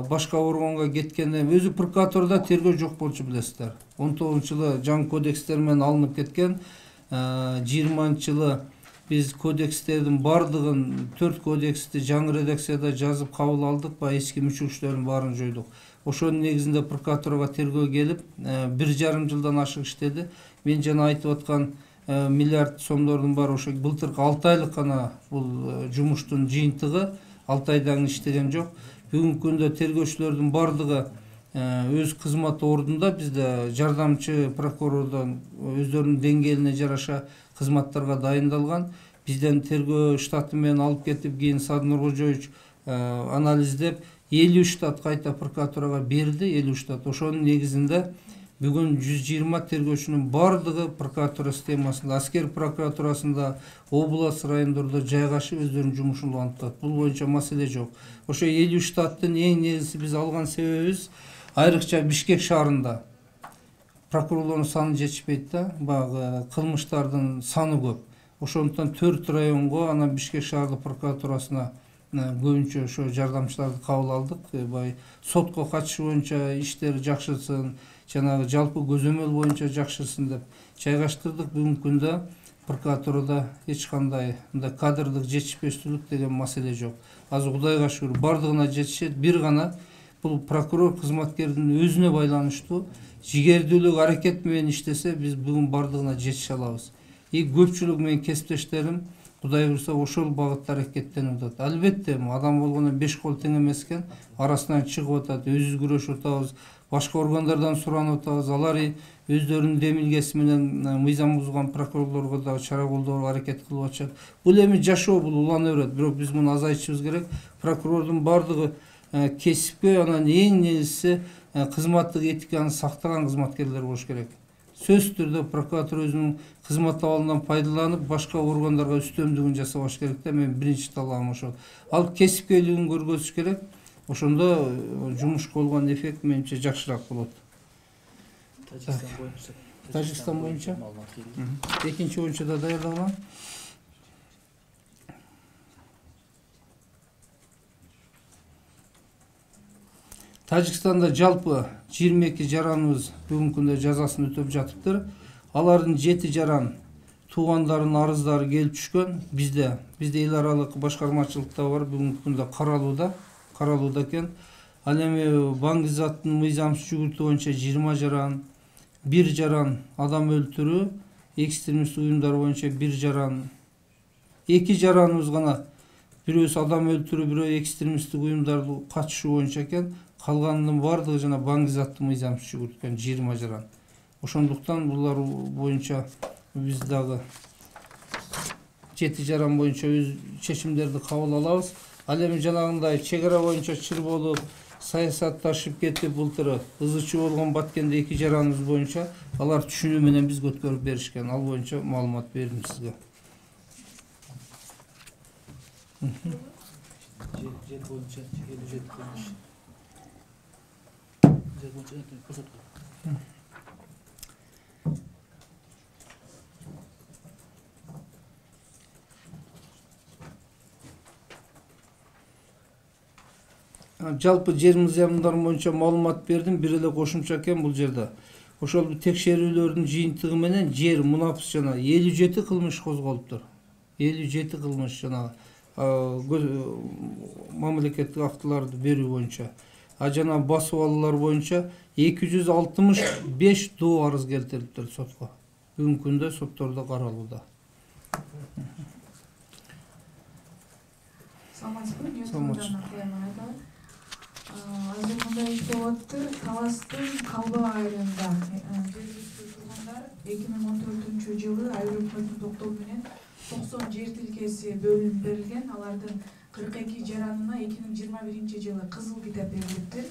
башка органга кеткенде, өзү прокуратурада тергөө жок болчу билесиздер. 19-жылы жаңы кодекстер менен алынып кеткен, 20-жылы биз кодекстердин бардыгын 4 кодексти жаңы редакцияда жазып кабыл алдык, эски мүчүлүктөрдүн баарын жойдук. Ошонун негизинде прокуратурага тергөө келип, 1,5 жылдан ашык иштеди. Мен жана айтып аткан миллиард сомдордун баары ошо былтыркы 6 айлык гана бул жумуштун жыйынтыгы, 6 айдан иштеген жок. Бүгүнкү күндө тергөөчүлөрдүн бардыгы өз кызмат ордунда, бизде жардамчы прокурордон өздөрүнүн деңгээлине жараша кызматтарга дайындалган. Бизден тергөө штаты менен алып кетип, кийин Садыр Нуркожоевич анализдеп 50 штат кайта прокуратурага берди, 50 штат. Ошонун негизинде бүгүн 120 тергөөчүнүн бардыгы прокуратура системасында, аскер прокуратурасында, область райондордо жайгашып өздөрүнүн жумушун улантып атат. Бул боюнча маселе жок. Ошо 50 штаттын эң негизги биз алган себебибиз, айрыкча Бишкек шаарында прокурорлордун саны жетишпейт да, баягы кылмыштардын саны көп. Ошондуктан 4 районго, анан Бишкек шаардык прокуратурасына көбүнчө ошо жардамчыларды кабыл алдык. Сотко катышы боюнча иштер жакшырсын, жанагы жалпы көзөмөл боюнча жакшырсын деп жайгаштырдык. Бүгүнкү күндө прокуратурада эч кандай кадрдык жетишпештүүлүк деген маселе жок. Азыр Кудайга шүгүр бардыгына жетишет. Бир гана бул прокурор кызматкердин өзүнө байланыштуу жигердүүлүк аракет менен иштесе, биз бүгүн бардыгына жетише алабыз. Көпчүлүк менин кесиптештерим Кудай буйрса ошол багытта аракеттенип атат. Албетте, адам болгондон 5 кол тең эмес экен, арасынан чыгып атат, өзүбүз күрөшүп атабыз, башка органдардан суранып атабыз. Алар өздөрүнүн демилгеси менен мыйзам бузган прокурорлорго да чара колдоого аракет кылып атышат. Бул эми жашоо, бул улана берет, бирок биз муну азайтышыбыз керек. Прокурордун бардыгы кесипкөй, анан эң негизгиси кызматтык этиканы сактаган кызматкерлер болуш керек. Сөзсүз түрдө прокуратура өзүнүн кызмат абалынан пайдаланып, башка органдарга үстөмдүгүн жасабаш керек да, мен биринчи талабым ошол. Ал кесипкөйлүгүн көргөзүш керек. Ошондо жумушка болгон эффект менимче жакшыраак болот. Тажикстан боюнча экинчи боюнча да даярдалган. Тажикстанда жалпы 22 жараныбыз бүгүнкү күндө жазасын өтөп жатыптыр. Алардын 7 жаран туугандарынын арыздары келип түшкөн. Бизде эл аралык башкармачылыкта бар, бүгүнкү күндө каралууда экен. Ал эми Баңгизаттын мыйзамсыз жүгүртүү боюнча 20 жаран, 1 жаран адам өлтүрүү, экстремисттик уюмдар боюнча 1 жаран, 2 жараныбыз гана бирөөсү адам өлтүрүү, бирөө экстремисттик уюмдарды катышуу боюнча экен. Калганынын бардыгы жана Баңгизаттын мыйзамсыз жүгүрткөн 20 жаран. Ошондуктан булар боюнча биз дагы 7 жаран боюнча өз чечимдерди кабыл алабыз. Ал эми жанагындай чек ара боюнча чыр болуп, саясатташып кетип, былтыры ызычы болгон Баткенде 2 жараныбыз боюнча алар түшүнүү менен бизге өткөрүп беришкен. Ал боюнча маалымат бердим сизге. Жер боюнча 57 кылмыш. Жер боюнча көрсөткөн. Жалпы жер мыйзамдары боюнча маалымат бердим. Бир эле кошумча экен бул жерде. Ошол текшерүүлөрдүн жыйынтыгы менен жер мунапыс жана 57 кылмыш козголуптур. 57 кылмыш жана мамлекеттик актыларды берүү боюнча. Жана басып алуулар боюнча 265 доо арыз келтирилиптир сотко. Бүгүнкү күндө соттордо каралууда. Саламатсызбы, Ньютондан Акаяманова. Азыр мындай иш болуп атыптыр. Таластын Калба айылында жергиликтүү тургундар 2014-жылы айыл өкмөтүнүн токтому менен 90 жер тилкеси бөлүнүп берилген. Алардын 42 жаранына 2021-жылы кызыл китеп берилиптир.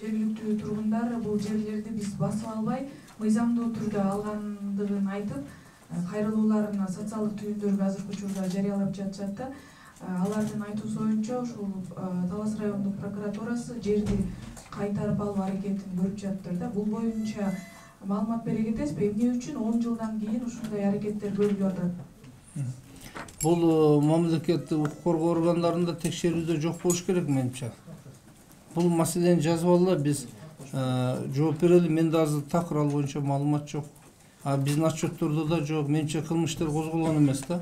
Жергиликтүү тургундар бул жерлерди биз басып албай, мыйзамдуу түрдө алгандыгын айтып, кайрылууларын социалдык түйүндөргө азыркы учурда жарыялап жатышат да. Алардын айтуусу боюнча ушул Талас райондук прокуратурасы жерди кайтарып алуу аракетин көрүп жатыптыр да. Бул боюнча маалымат бере кетесизби? Эмне үчүн 10 жылдан кийин ушундай аракеттер көрүлүп атат? Бул мамлекеттик укук коргоо органдарында текшерүүдө жок болуш керек менимче. Бул маселени жазып алалы, биз жооп берели. Менде азыр такыр ал боюнча маалымат жок. Биздин отчеттордо да жок. Менимче кылмыштар козголгон эмес да.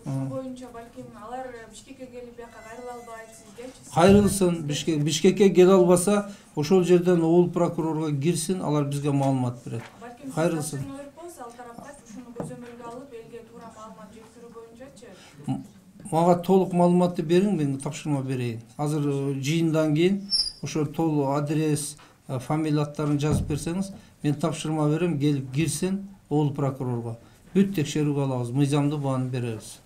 Ушул боюнча балким алар Бишкекке келип бияка кайрыла албайт, сиздерчи? Кайрылсын, Бишкекке келе албаса, ошол жерден облус прокурорго кирсин, алар бизге маалымат берет. Кайрылсын. Ал тарапка ушуну көзөмөлгө алып, элге туура маалымат жеткирүү боюнчачы? Мага толук маалыматты бериң, мен тапшырма берейин. Азыр жыйындан кийин ошо толук адрес, фамилия аттарын жазып берсеңиз, мен тапшырма берем, келип кирсин облус прокурорго. Бүт текшерүүгө алабыз, мыйзамдуу бааны беребиз.